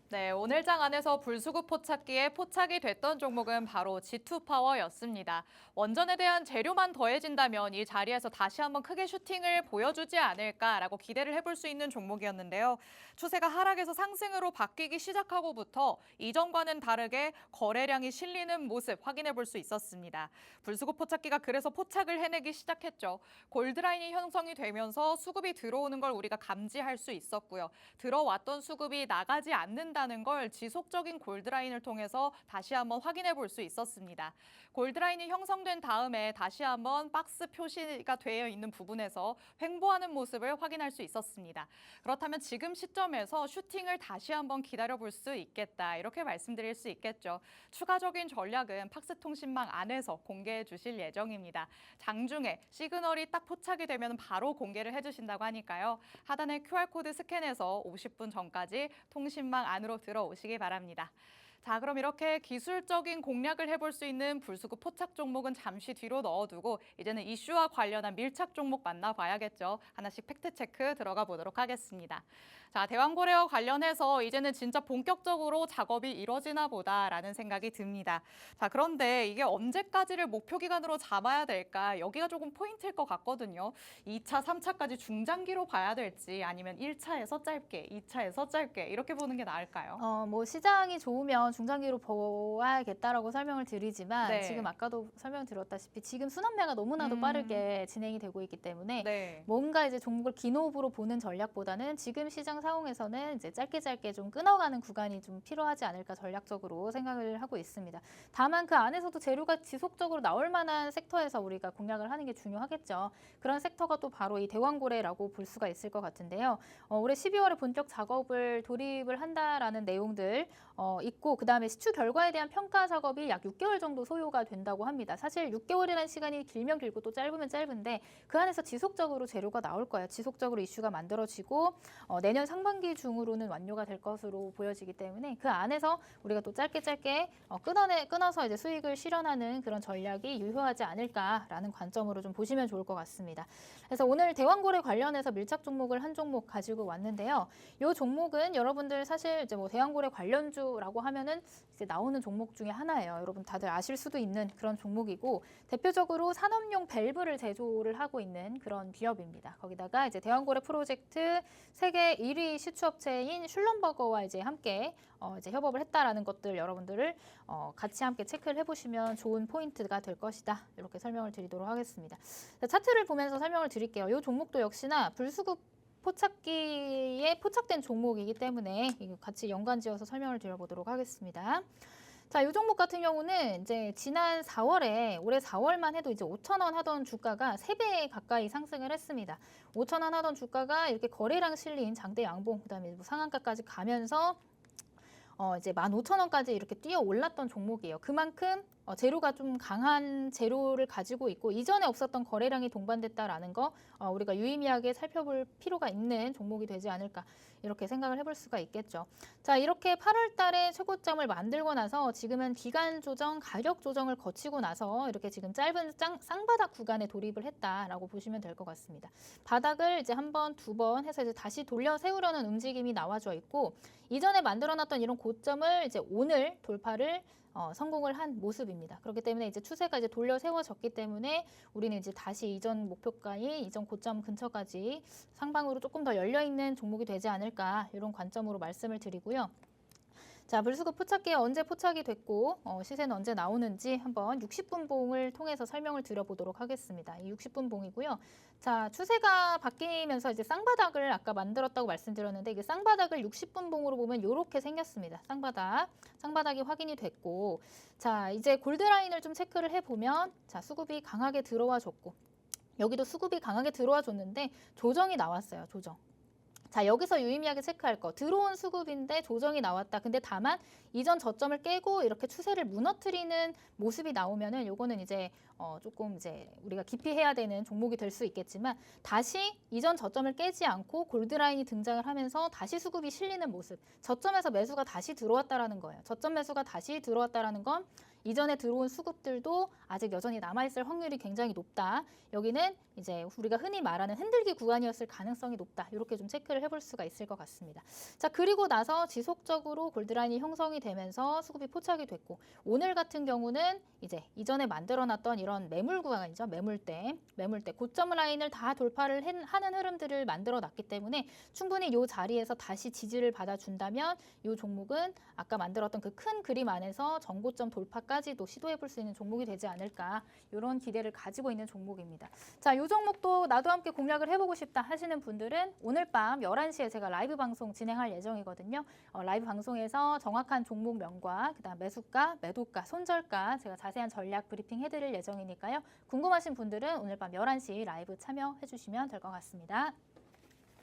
네, 오늘 장 안에서 불수급 포착기에 포착이 됐던 종목은 바로 G2파워였습니다. 원전에 대한 재료만 더해진다면 이 자리에서 다시 한번 크게 슈팅을 보여주지 않을까라고 기대를 해볼 수 있는 종목이었는데요. 추세가 하락에서 상승으로 바뀌기 시작하고부터 이전과는 다르게 거래량이 실리는 모습 확인해 볼 수 있었습니다. 불수급 포착기가 그래서 포착을 해내기 시작했죠. 골드라인이 형성이 되면서 수급이 들어오는 걸 우리가 감지할 수 있었고요. 들어왔던 수급이 나가지 않는다는 걸 지속적인 골드라인을 통해서 다시 한번 확인해 볼 수 있었습니다. 골드라인이 형성된 다음에 다시 한번 박스 표시가 되어 있는 부분에서 횡보하는 모습을 확인할 수 있었습니다. 그렇다면 지금 시점에서 슈팅을 다시 한번 기다려 볼 수 있겠다. 이렇게 말씀드릴 수 있겠죠. 추가적인 전략은 팍스통신망 안에서 공개해 주실 예정입니다. 장중에 시그널이 딱 포착이 되면 바로 공개를 해주신다고 하니까요. 하단의 QR코드 스캔해서 50분 전까지 통신망 안으로 들어오시기 바랍니다. 자, 그럼 이렇게 기술적인 공략을 해볼 수 있는 불수급 포착 종목은 잠시 뒤로 넣어두고 이제는 이슈와 관련한 밀착 종목 만나봐야겠죠. 하나씩 팩트체크 들어가 보도록 하겠습니다. 자, 대왕고래와 관련해서 이제는 진짜 본격적으로 작업이 이뤄지나 보다라는 생각이 듭니다. 자, 그런데 이게 언제까지를 목표 기간으로 잡아야 될까? 여기가 조금 포인트일 것 같거든요. 2차, 3차까지 중장기로 봐야 될지 아니면 1차에서 짧게, 2차에서 짧게 이렇게 보는 게 나을까요? 뭐 시장이 좋으면 중장기로 보아야겠다라고 설명을 드리지만 네. 지금 아까도 설명드렸다시피 지금 순환매가 너무나도 빠르게 진행이 되고 있기 때문에 네. 뭔가 이제 종목을 긴 호흡으로 보는 전략보다는 지금 시장 상황에서는 이제 짧게 좀 끊어가는 구간이 좀 필요하지 않을까 전략적으로 생각을 하고 있습니다. 다만 그 안에서도 재료가 지속적으로 나올 만한 섹터에서 우리가 공략을 하는 게 중요하겠죠. 그런 섹터가 또 바로 이 대왕고래라고 볼 수가 있을 것 같은데요. 올해 12월에 본격 작업을 돌입을 한다라는 내용들 있고 그다음에 시추 결과에 대한 평가 작업이 약 6개월 정도 소요가 된다고 합니다. 사실 6개월이라는 시간이 길면 길고 또 짧으면 짧은데 그 안에서 지속적으로 재료가 나올 거예요. 지속적으로 이슈가 만들어지고 내년 상반기 중으로는 완료가 될 것으로 보여지기 때문에 그 안에서 우리가 또 짧게 끊어서 이제 수익을 실현하는 그런 전략이 유효하지 않을까라는 관점으로 좀 보시면 좋을 것 같습니다. 그래서 오늘 대왕고래 관련해서 밀착 종목을 한 종목 가지고 왔는데요. 이 종목은 여러분들 사실 이제 뭐 대왕고래 관련주라고 하면은 이제 나오는 종목 중에 하나예요. 여러분 다들 아실 수도 있는 그런 종목이고 대표적으로 산업용 밸브를 제조를 하고 있는 그런 기업입니다. 거기다가 이제 대왕고래 프로젝트 세계 1위 시추업체인 슐럼버거와 이제 함께 이제 협업을 했다라는 것들 여러분들을 같이 함께 체크를 해보시면 좋은 포인트가 될 것이다. 이렇게 설명을 드리도록 하겠습니다. 자, 차트를 보면서 설명을 드릴게요. 이 종목도 역시나 불수급 포착기에 포착된 종목이기 때문에 같이 연관지어서 설명을 드려보도록 하겠습니다. 자, 이 종목 같은 경우는 이제 지난 4월에 올해 4월만 해도 이제 5,000원 하던 주가가 3배 가까이 상승을 했습니다. 5,000원 하던 주가가 이렇게 거래량 실린 장대 양봉 그다음에 뭐 상한가까지 가면서 이제 15,000원까지 이렇게 뛰어 올랐던 종목이에요. 그만큼 재료가 좀 강한 재료를 가지고 있고 이전에 없었던 거래량이 동반됐다라는 거 우리가 유의미하게 살펴볼 필요가 있는 종목이 되지 않을까 이렇게 생각을 해볼 수가 있겠죠. 자, 이렇게 8월 달에 최고점을 만들고 나서 지금은 기간 조정, 가격 조정을 거치고 나서 이렇게 지금 짧은 쌍바닥 구간에 돌입을 했다라고 보시면 될 것 같습니다. 바닥을 이제 한 번, 두 번 해서 이제 다시 돌려 세우려는 움직임이 나와져 있고 이전에 만들어놨던 이런 고점을 이제 오늘 돌파를 성공을 한 모습입니다. 그렇기 때문에 이제 추세가 이제 돌려 세워졌기 때문에 우리는 이제 다시 이전 목표가인 이전 고점 근처까지 상방으로 조금 더 열려 있는 종목이 되지 않을까 이런 관점으로 말씀을 드리고요. 자, 불수급 포착기에 언제 포착이 됐고 시세는 언제 나오는지 한번 60분 봉을 통해서 설명을 드려보도록 하겠습니다. 이 60분 봉이고요. 자, 추세가 바뀌면서 이제 쌍바닥을 아까 만들었다고 말씀드렸는데 이게 쌍바닥을 60분 봉으로 보면 이렇게 생겼습니다. 쌍바닥이 확인이 됐고 자, 이제 골드라인을 좀 체크를 해보면 자, 수급이 강하게 들어와 줬고 여기도 수급이 강하게 들어와 줬는데 조정이 나왔어요. 조정. 자, 여기서 유의미하게 체크할 거. 들어온 수급인데 조정이 나왔다. 근데 다만 이전 저점을 깨고 이렇게 추세를 무너뜨리는 모습이 나오면은 요거는 이제 조금 이제 우리가 기피해야 되는 종목이 될 수 있겠지만 다시 이전 저점을 깨지 않고 골드라인이 등장을 하면서 다시 수급이 실리는 모습. 저점에서 매수가 다시 들어왔다라는 거예요. 저점 매수가 다시 들어왔다라는 건 이전에 들어온 수급들도 아직 여전히 남아있을 확률이 굉장히 높다. 여기는 이제 우리가 흔히 말하는 흔들기 구간이었을 가능성이 높다. 이렇게 좀 체크를 해볼 수가 있을 것 같습니다. 자, 그리고 나서 지속적으로 골드라인이 형성이 되면서 수급이 포착이 됐고 오늘 같은 경우는 이제 이전에 만들어놨던 이런 매물 구간이죠. 매물대 고점 라인을 다 돌파를 하는 흐름들을 만들어놨기 때문에 충분히 이 자리에서 다시 지지를 받아준다면 이 종목은 아까 만들었던 그 큰 그림 안에서 전고점 돌파까지도 시도해볼 수 있는 종목이 되지 않을까 이런 기대를 가지고 있는 종목입니다. 자, 이 종목도 나도 함께 공략을 해보고 싶다 하시는 분들은 오늘 밤 11시에 제가 라이브 방송 진행할 예정이거든요. 라이브 방송에서 정확한 종목명과 그다음 매수가, 매도가, 손절가 제가 자세한 전략 브리핑 해드릴 예정이니까요. 궁금하신 분들은 오늘 밤 11시 라이브 참여해 주시면 될 것 같습니다.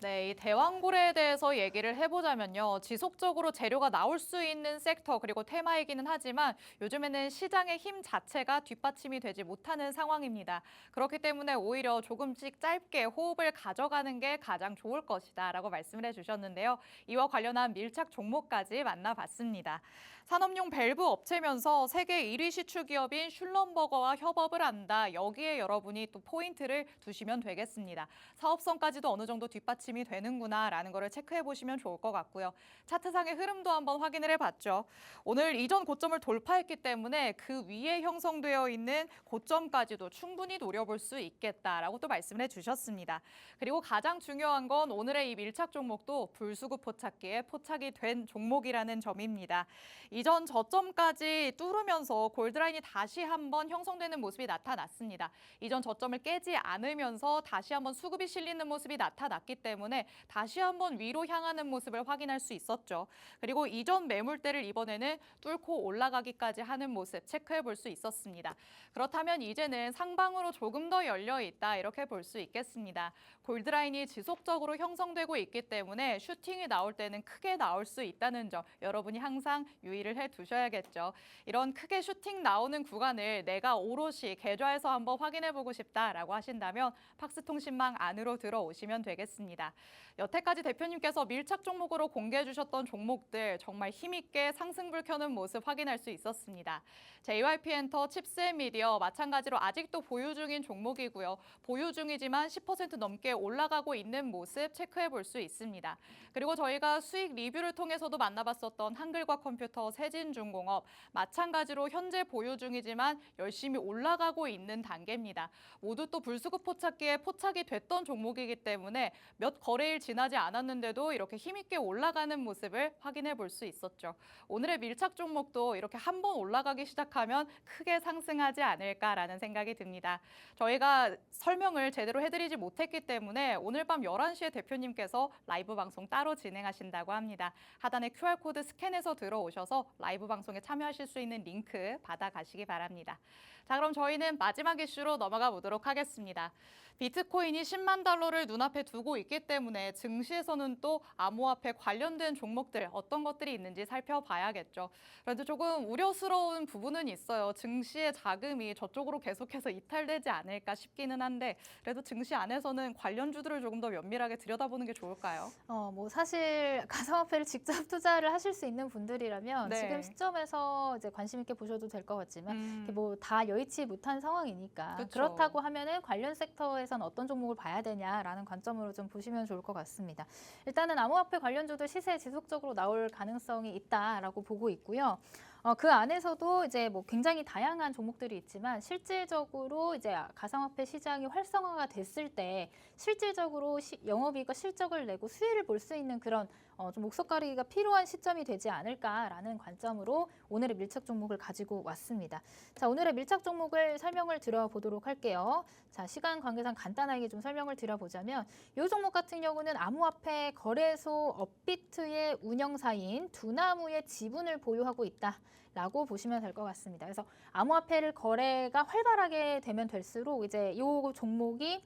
네, 이 대왕고래에 대해서 얘기를 해보자면요. 지속적으로 재료가 나올 수 있는 섹터 그리고 테마이기는 하지만 요즘에는 시장의 힘 자체가 뒷받침이 되지 못하는 상황입니다. 그렇기 때문에 오히려 조금씩 짧게 호흡을 가져가는 게 가장 좋을 것이다 라고 말씀을 해주셨는데요. 이와 관련한 밀착 종목까지 만나봤습니다. 산업용 밸브 업체면서 세계 1위 시추 기업인 슐럼버거와 협업을 한다. 여기에 여러분이 또 포인트를 두시면 되겠습니다. 사업성까지도 어느 정도 뒷받침이 되는구나라는 거를 체크해 보시면 좋을 것 같고요. 차트상의 흐름도 한번 확인을 해봤죠. 오늘 이전 고점을 돌파했기 때문에 그 위에 형성되어 있는 고점까지도 충분히 노려볼 수 있겠다라고 또 말씀을 해주셨습니다. 그리고 가장 중요한 건 오늘의 이 밀착 종목도 불수급 포착기에 포착이 된 종목이라는 점입니다. 이전 저점까지 뚫으면서 골드라인이 다시 한번 형성되는 모습이 나타났습니다. 이전 저점을 깨지 않으면서 다시 한번 수급이 실리는 모습이 나타났기 때문에 다시 한번 위로 향하는 모습을 확인할 수 있었죠. 그리고 이전 매물대를 이번에는 뚫고 올라가기까지 하는 모습 체크해 볼 수 있었습니다. 그렇다면 이제는 상방으로 조금 더 열려 있다 이렇게 볼 수 있겠습니다. 골드라인이 지속적으로 형성되고 있기 때문에 슈팅이 나올 때는 크게 나올 수 있다는 점 여러분이 항상 유의를 해두셔야겠죠. 이런 크게 슈팅 나오는 구간을 내가 오롯이 계좌에서 한번 확인해보고 싶다라고 하신다면 팍스통신망 안으로 들어오시면 되겠습니다. 여태까지 대표님께서 밀착 종목으로 공개해 주셨던 종목들 정말 힘있게 상승불 켜는 모습 확인할 수 있었습니다. JYP엔터, 칩스앤미디어 마찬가지로 아직도 보유 중인 종목이고요. 보유 중이지만 10% 넘게 올라가고 있는 모습 체크해 볼 수 있습니다. 그리고 저희가 수익 리뷰를 통해서도 만나봤었던 한글과 컴퓨터, 세진중공업 마찬가지로 현재 보유 중이지만 열심히 올라가고 있는 단계입니다. 모두 또 불수급 포착기에 포착이 됐던 종목이기 때문에 몇 거래일 지나지 않았는데도 이렇게 힘있게 올라가는 모습을 확인해 볼 수 있었죠. 오늘의 밀착 종목도 이렇게 한번 올라가기 시작하면 크게 상승하지 않을까라는 생각이 듭니다. 저희가 설명을 제대로 해드리지 못했기 때문에 오늘 밤 11시에 대표님께서 라이브 방송 따로 진행하신다고 합니다. 하단에 QR코드 스캔해서 들어오셔서 라이브 방송에 참여하실 수 있는 링크 받아가시기 바랍니다. 자, 그럼 저희는 마지막 이슈로 넘어가 보도록 하겠습니다. 비트코인이 10만 달러를 눈앞에 두고 있기 때문에 증시에서는 또 암호화폐 관련된 종목들 어떤 것들이 있는지 살펴봐야겠죠. 그런데 조금 우려스러운 부분은 있어요. 증시의 자금이 저쪽으로 계속해서 이탈되지 않을까 싶기는 한데 그래도 증시 안에서는 관련주들을 조금 더 면밀하게 들여다보는 게 좋을까요? 뭐 사실 가상화폐를 직접 투자를 하실 수 있는 분들이라면 네. 지금 시점에서 이제 관심 있게 보셔도 될 것 같지만 뭐 다 여의치 못한 상황이니까 그쵸. 그렇다고 하면은 관련 섹터에선 어떤 종목을 봐야 되냐라는 관점으로 좀 보시면 좋을 것 같습니다. 일단은 암호화폐 관련주도 시세에 지속적으로 나올 가능성이 있다라고 보고 있고요. 그 안에서도 이제 뭐 굉장히 다양한 종목들이 있지만 실질적으로 이제 가상화폐 시장이 활성화가 됐을 때 실질적으로 영업이익과 실적을 내고 수혜를 볼 수 있는 그런 좀 목석 가리기가 필요한 시점이 되지 않을까라는 관점으로 오늘의 밀착 종목을 가지고 왔습니다. 자, 오늘의 밀착 종목을 설명을 드려보도록 할게요. 자, 시간 관계상 간단하게 좀 설명을 드려보자면 이 종목 같은 경우는 암호화폐 거래소 업비트의 운영사인 두나무의 지분을 보유하고 있다라고 보시면 될 것 같습니다. 그래서 암호화폐를 거래가 활발하게 되면 될수록 이제 이 종목이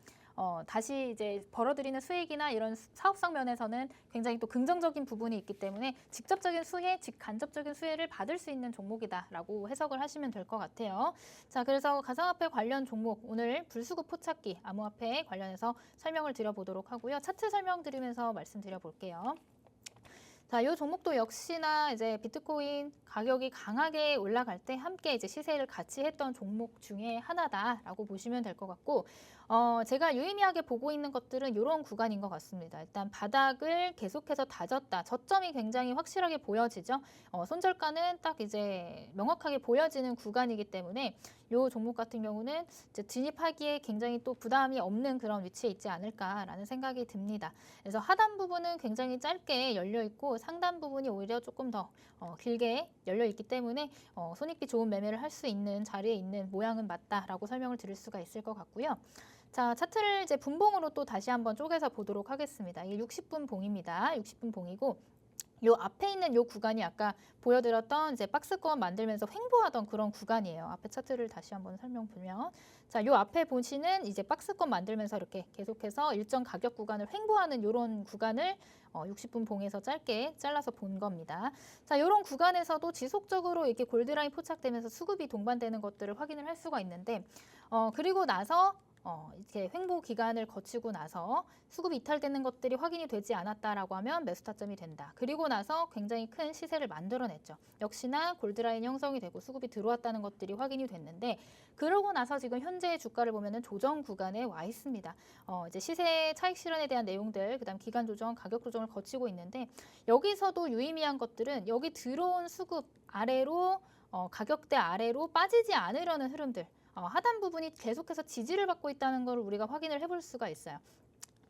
다시 이제 벌어들이는 수익이나 이런 사업성 면에서는 굉장히 또 긍정적인 부분이 있기 때문에 직접적인 수혜, 간접적인 수혜를 받을 수 있는 종목이다라고 해석을 하시면 될 것 같아요. 자, 그래서 가상화폐 관련 종목 오늘 불수급 포착기 암호화폐 관련해서 설명을 드려보도록 하고요. 차트 설명드리면서 말씀드려볼게요. 자, 이 종목도 역시나 이제 비트코인 가격이 강하게 올라갈 때 함께 이제 시세를 같이 했던 종목 중에 하나다라고 보시면 될 것 같고, 제가 유의미하게 보고 있는 것들은 이런 구간인 것 같습니다. 일단 바닥을 계속해서 다졌다. 저점이 굉장히 확실하게 보여지죠. 손절가는 딱 이제 명확하게 보여지는 구간이기 때문에 이 종목 같은 경우는 이제 진입하기에 굉장히 또 부담이 없는 그런 위치에 있지 않을까라는 생각이 듭니다. 그래서 하단 부분은 굉장히 짧게 열려 있고 상단 부분이 오히려 조금 더 길게 열려 있기 때문에 손익비 좋은 매매를 할 수 있는 자리에 있는 모양은 맞다라고 설명을 드릴 수가 있을 것 같고요. 자, 차트를 이제 분봉으로 또 다시 한번 쪼개서 보도록 하겠습니다. 이게 60분 봉입니다. 60분 봉이고 요 앞에 있는 요 구간이 아까 보여드렸던 이제 박스권 만들면서 횡보하던 그런 구간이에요. 앞에 차트를 다시 한번 설명드리면, 자, 요 앞에 보시는 이제 박스권 만들면서 이렇게 계속해서 일정 가격 구간을 횡보하는 요런 구간을 60분 봉에서 짧게 잘라서 본 겁니다. 자, 요런 구간에서도 지속적으로 이렇게 골드라인 포착되면서 수급이 동반되는 것들을 확인을 할 수가 있는데, 그리고 나서 이렇게 횡보 기간을 거치고 나서 수급이 이탈되는 것들이 확인이 되지 않았다라고 하면 매수 타점이 된다. 그리고 나서 굉장히 큰 시세를 만들어냈죠. 역시나 골드라인 형성이 되고 수급이 들어왔다는 것들이 확인이 됐는데, 그러고 나서 지금 현재의 주가를 보면은 조정 구간에 와 있습니다. 이제 시세 차익 실현에 대한 내용들, 그다음 기간 조정, 가격 조정을 거치고 있는데, 여기서도 유의미한 것들은 여기 들어온 수급 아래로 가격대 아래로 빠지지 않으려는 흐름들. 하단 부분이 계속해서 지지를 받고 있다는 걸 우리가 확인을 해볼 수가 있어요.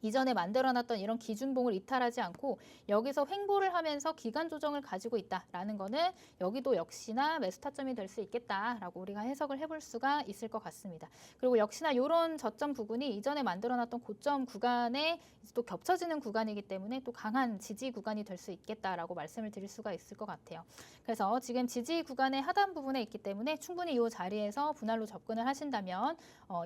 이전에 만들어놨던 이런 기준봉을 이탈하지 않고 여기서 횡보를 하면서 기간 조정을 가지고 있다라는 거는 여기도 역시나 매수 타점이 될 수 있겠다라고 우리가 해석을 해볼 수가 있을 것 같습니다. 그리고 역시나 이런 저점 부분이 이전에 만들어놨던 고점 구간에 또 겹쳐지는 구간이기 때문에 또 강한 지지 구간이 될 수 있겠다라고 말씀을 드릴 수가 있을 것 같아요. 그래서 지금 지지 구간의 하단 부분에 있기 때문에 충분히 이 자리에서 분할로 접근을 하신다면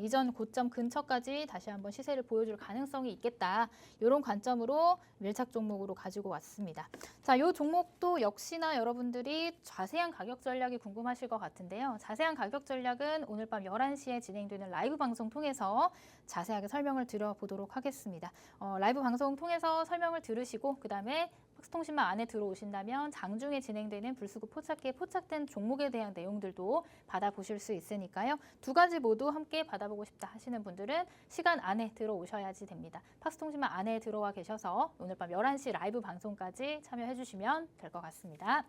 이전 고점 근처까지 다시 한번 시세를 보여줄 가능성이 있겠다. 이런 관점으로 밀착 종목으로 가지고 왔습니다. 자, 이 종목도 역시나 여러분들이 자세한 가격 전략이 궁금하실 것 같은데요. 자세한 가격 전략은 오늘 밤 11시에 진행되는 라이브 방송 통해서 자세하게 설명을 드려보도록 하겠습니다. 라이브 방송 통해서 설명을 들으시고 그다음에 박스통신망 안에 들어오신다면 장중에 진행되는 불수급 포착기에 포착된 종목에 대한 내용들도 받아보실 수 있으니까요. 두 가지 모두 함께 받아보고 싶다 하시는 분들은 시간 안에 들어오셔야지 됩니다. 박스통신망 안에 들어와 계셔서 오늘 밤 11시 라이브 방송까지 참여해 주시면 될 것 같습니다.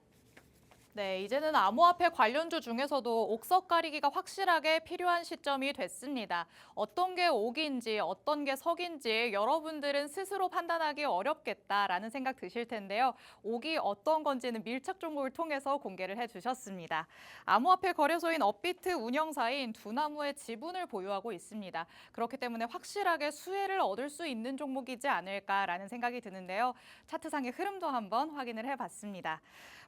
네, 이제는 암호화폐 관련주 중에서도 옥석 가리기가 확실하게 필요한 시점이 됐습니다. 어떤 게 옥인지 어떤 게 석인지 여러분들은 스스로 판단하기 어렵겠다라는 생각 드실 텐데요. 옥이 어떤 건지는 밀착 종목을 통해서 공개를 해주셨습니다. 암호화폐 거래소인 업비트 운영사인 두나무의 지분을 보유하고 있습니다. 그렇기 때문에 확실하게 수혜를 얻을 수 있는 종목이지 않을까라는 생각이 드는데요. 차트상의 흐름도 한번 확인을 해봤습니다.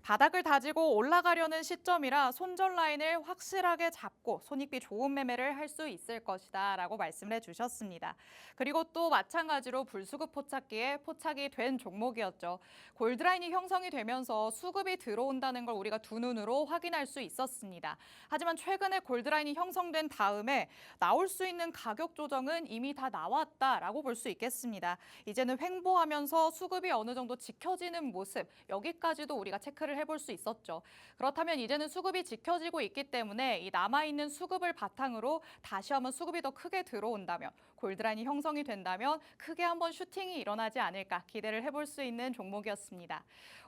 바닥을 다지고 올라가려는 시점이라 손절 라인을 확실하게 잡고 손익비 좋은 매매를 할 수 있을 것이다 라고 말씀을 해주셨습니다. 그리고 또 마찬가지로 불수급 포착기에 포착이 된 종목이었죠. 골드라인이 형성이 되면서 수급이 들어온다는 걸 우리가 두 눈으로 확인할 수 있었습니다. 하지만 최근에 골드라인이 형성된 다음에 나올 수 있는 가격 조정은 이미 다 나왔다라고 볼 수 있겠습니다. 이제는 횡보하면서 수급이 어느 정도 지켜지는 모습, 여기까지도 우리가 체크를 해볼 수 있었죠. 그렇다면 이제는 수급이 지켜지고 있기 때문에 이 남아있는 수급을 바탕으로 다시 한번 수급이 더 크게 들어온다면 골드라인이 형성이 된다면 크게 한번 슈팅이 일어나지 않을까 기대를 해볼 수 있는 종목이었습니다.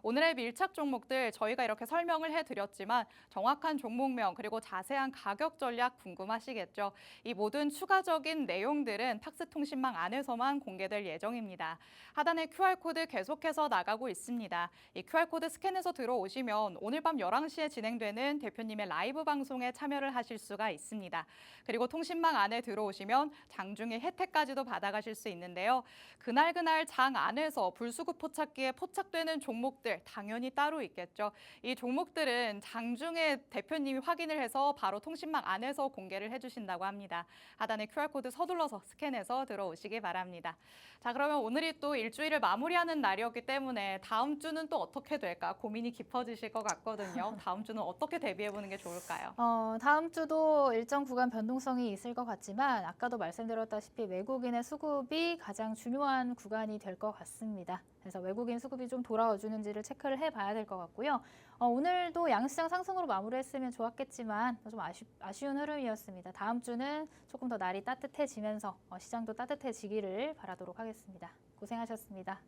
오늘의 밀착 종목들 저희가 이렇게 설명을 해드렸지만 정확한 종목명 그리고 자세한 가격 전략 궁금하시겠죠? 이 모든 추가적인 내용들은 팍스통신망 안에서만 공개될 예정입니다. 하단에 QR코드 계속해서 나가고 있습니다. 이 QR코드 스캔해서 들어오시면 오늘 밤 11시에 진행되는 대표님의 라이브 방송에 참여를 하실 수가 있습니다. 그리고 통신망 안에 들어오시면 장중에 혜택까지도 받아가실 수 있는데요. 그날 장 안에서 불수급 포착기에 포착되는 종목들 당연히 따로 있겠죠. 이 종목들은 장중에 대표님이 확인을 해서 바로 통신망 안에서 공개를 해주신다고 합니다. 하단에 QR코드 서둘러서 스캔해서 들어오시기 바랍니다. 자, 그러면 오늘이 또 일주일을 마무리하는 날이었기 때문에 다음 주는 또 어떻게 될까 고민이 깊어지실 것 같거든요. 다음 주는 어떻게 대비해보는 게 좋을까요? 다음 주도 일정 구간 변동성이 있을 것 같지만 아까도 말씀드렸다시피 외국인의 수급이 가장 중요한 구간이 될 것 같습니다. 그래서 외국인 수급이 좀 돌아와 주는지를 체크를 해봐야 될 것 같고요. 오늘도 양시장 상승으로 마무리했으면 좋았겠지만 좀 아쉬운 흐름이었습니다. 다음 주는 조금 더 날이 따뜻해지면서 시장도 따뜻해지기를 바라도록 하겠습니다. 고생하셨습니다.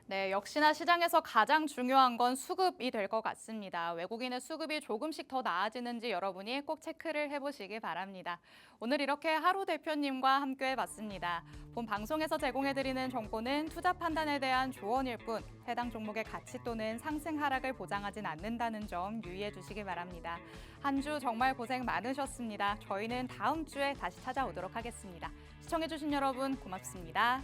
네, 역시나 시장에서 가장 중요한 건 수급이 될 것 같습니다. 외국인의 수급이 조금씩 더 나아지는지 여러분이 꼭 체크를 해보시기 바랍니다. 오늘 이렇게 하루 대표님과 함께 해봤습니다. 본 방송에서 제공해드리는 정보는 투자 판단에 대한 조언일 뿐 해당 종목의 가치 또는 상승 하락을 보장하진 않는다는 점 유의해 주시기 바랍니다. 한 주 정말 고생 많으셨습니다. 저희는 다음 주에 다시 찾아오도록 하겠습니다. 시청해주신 여러분 고맙습니다.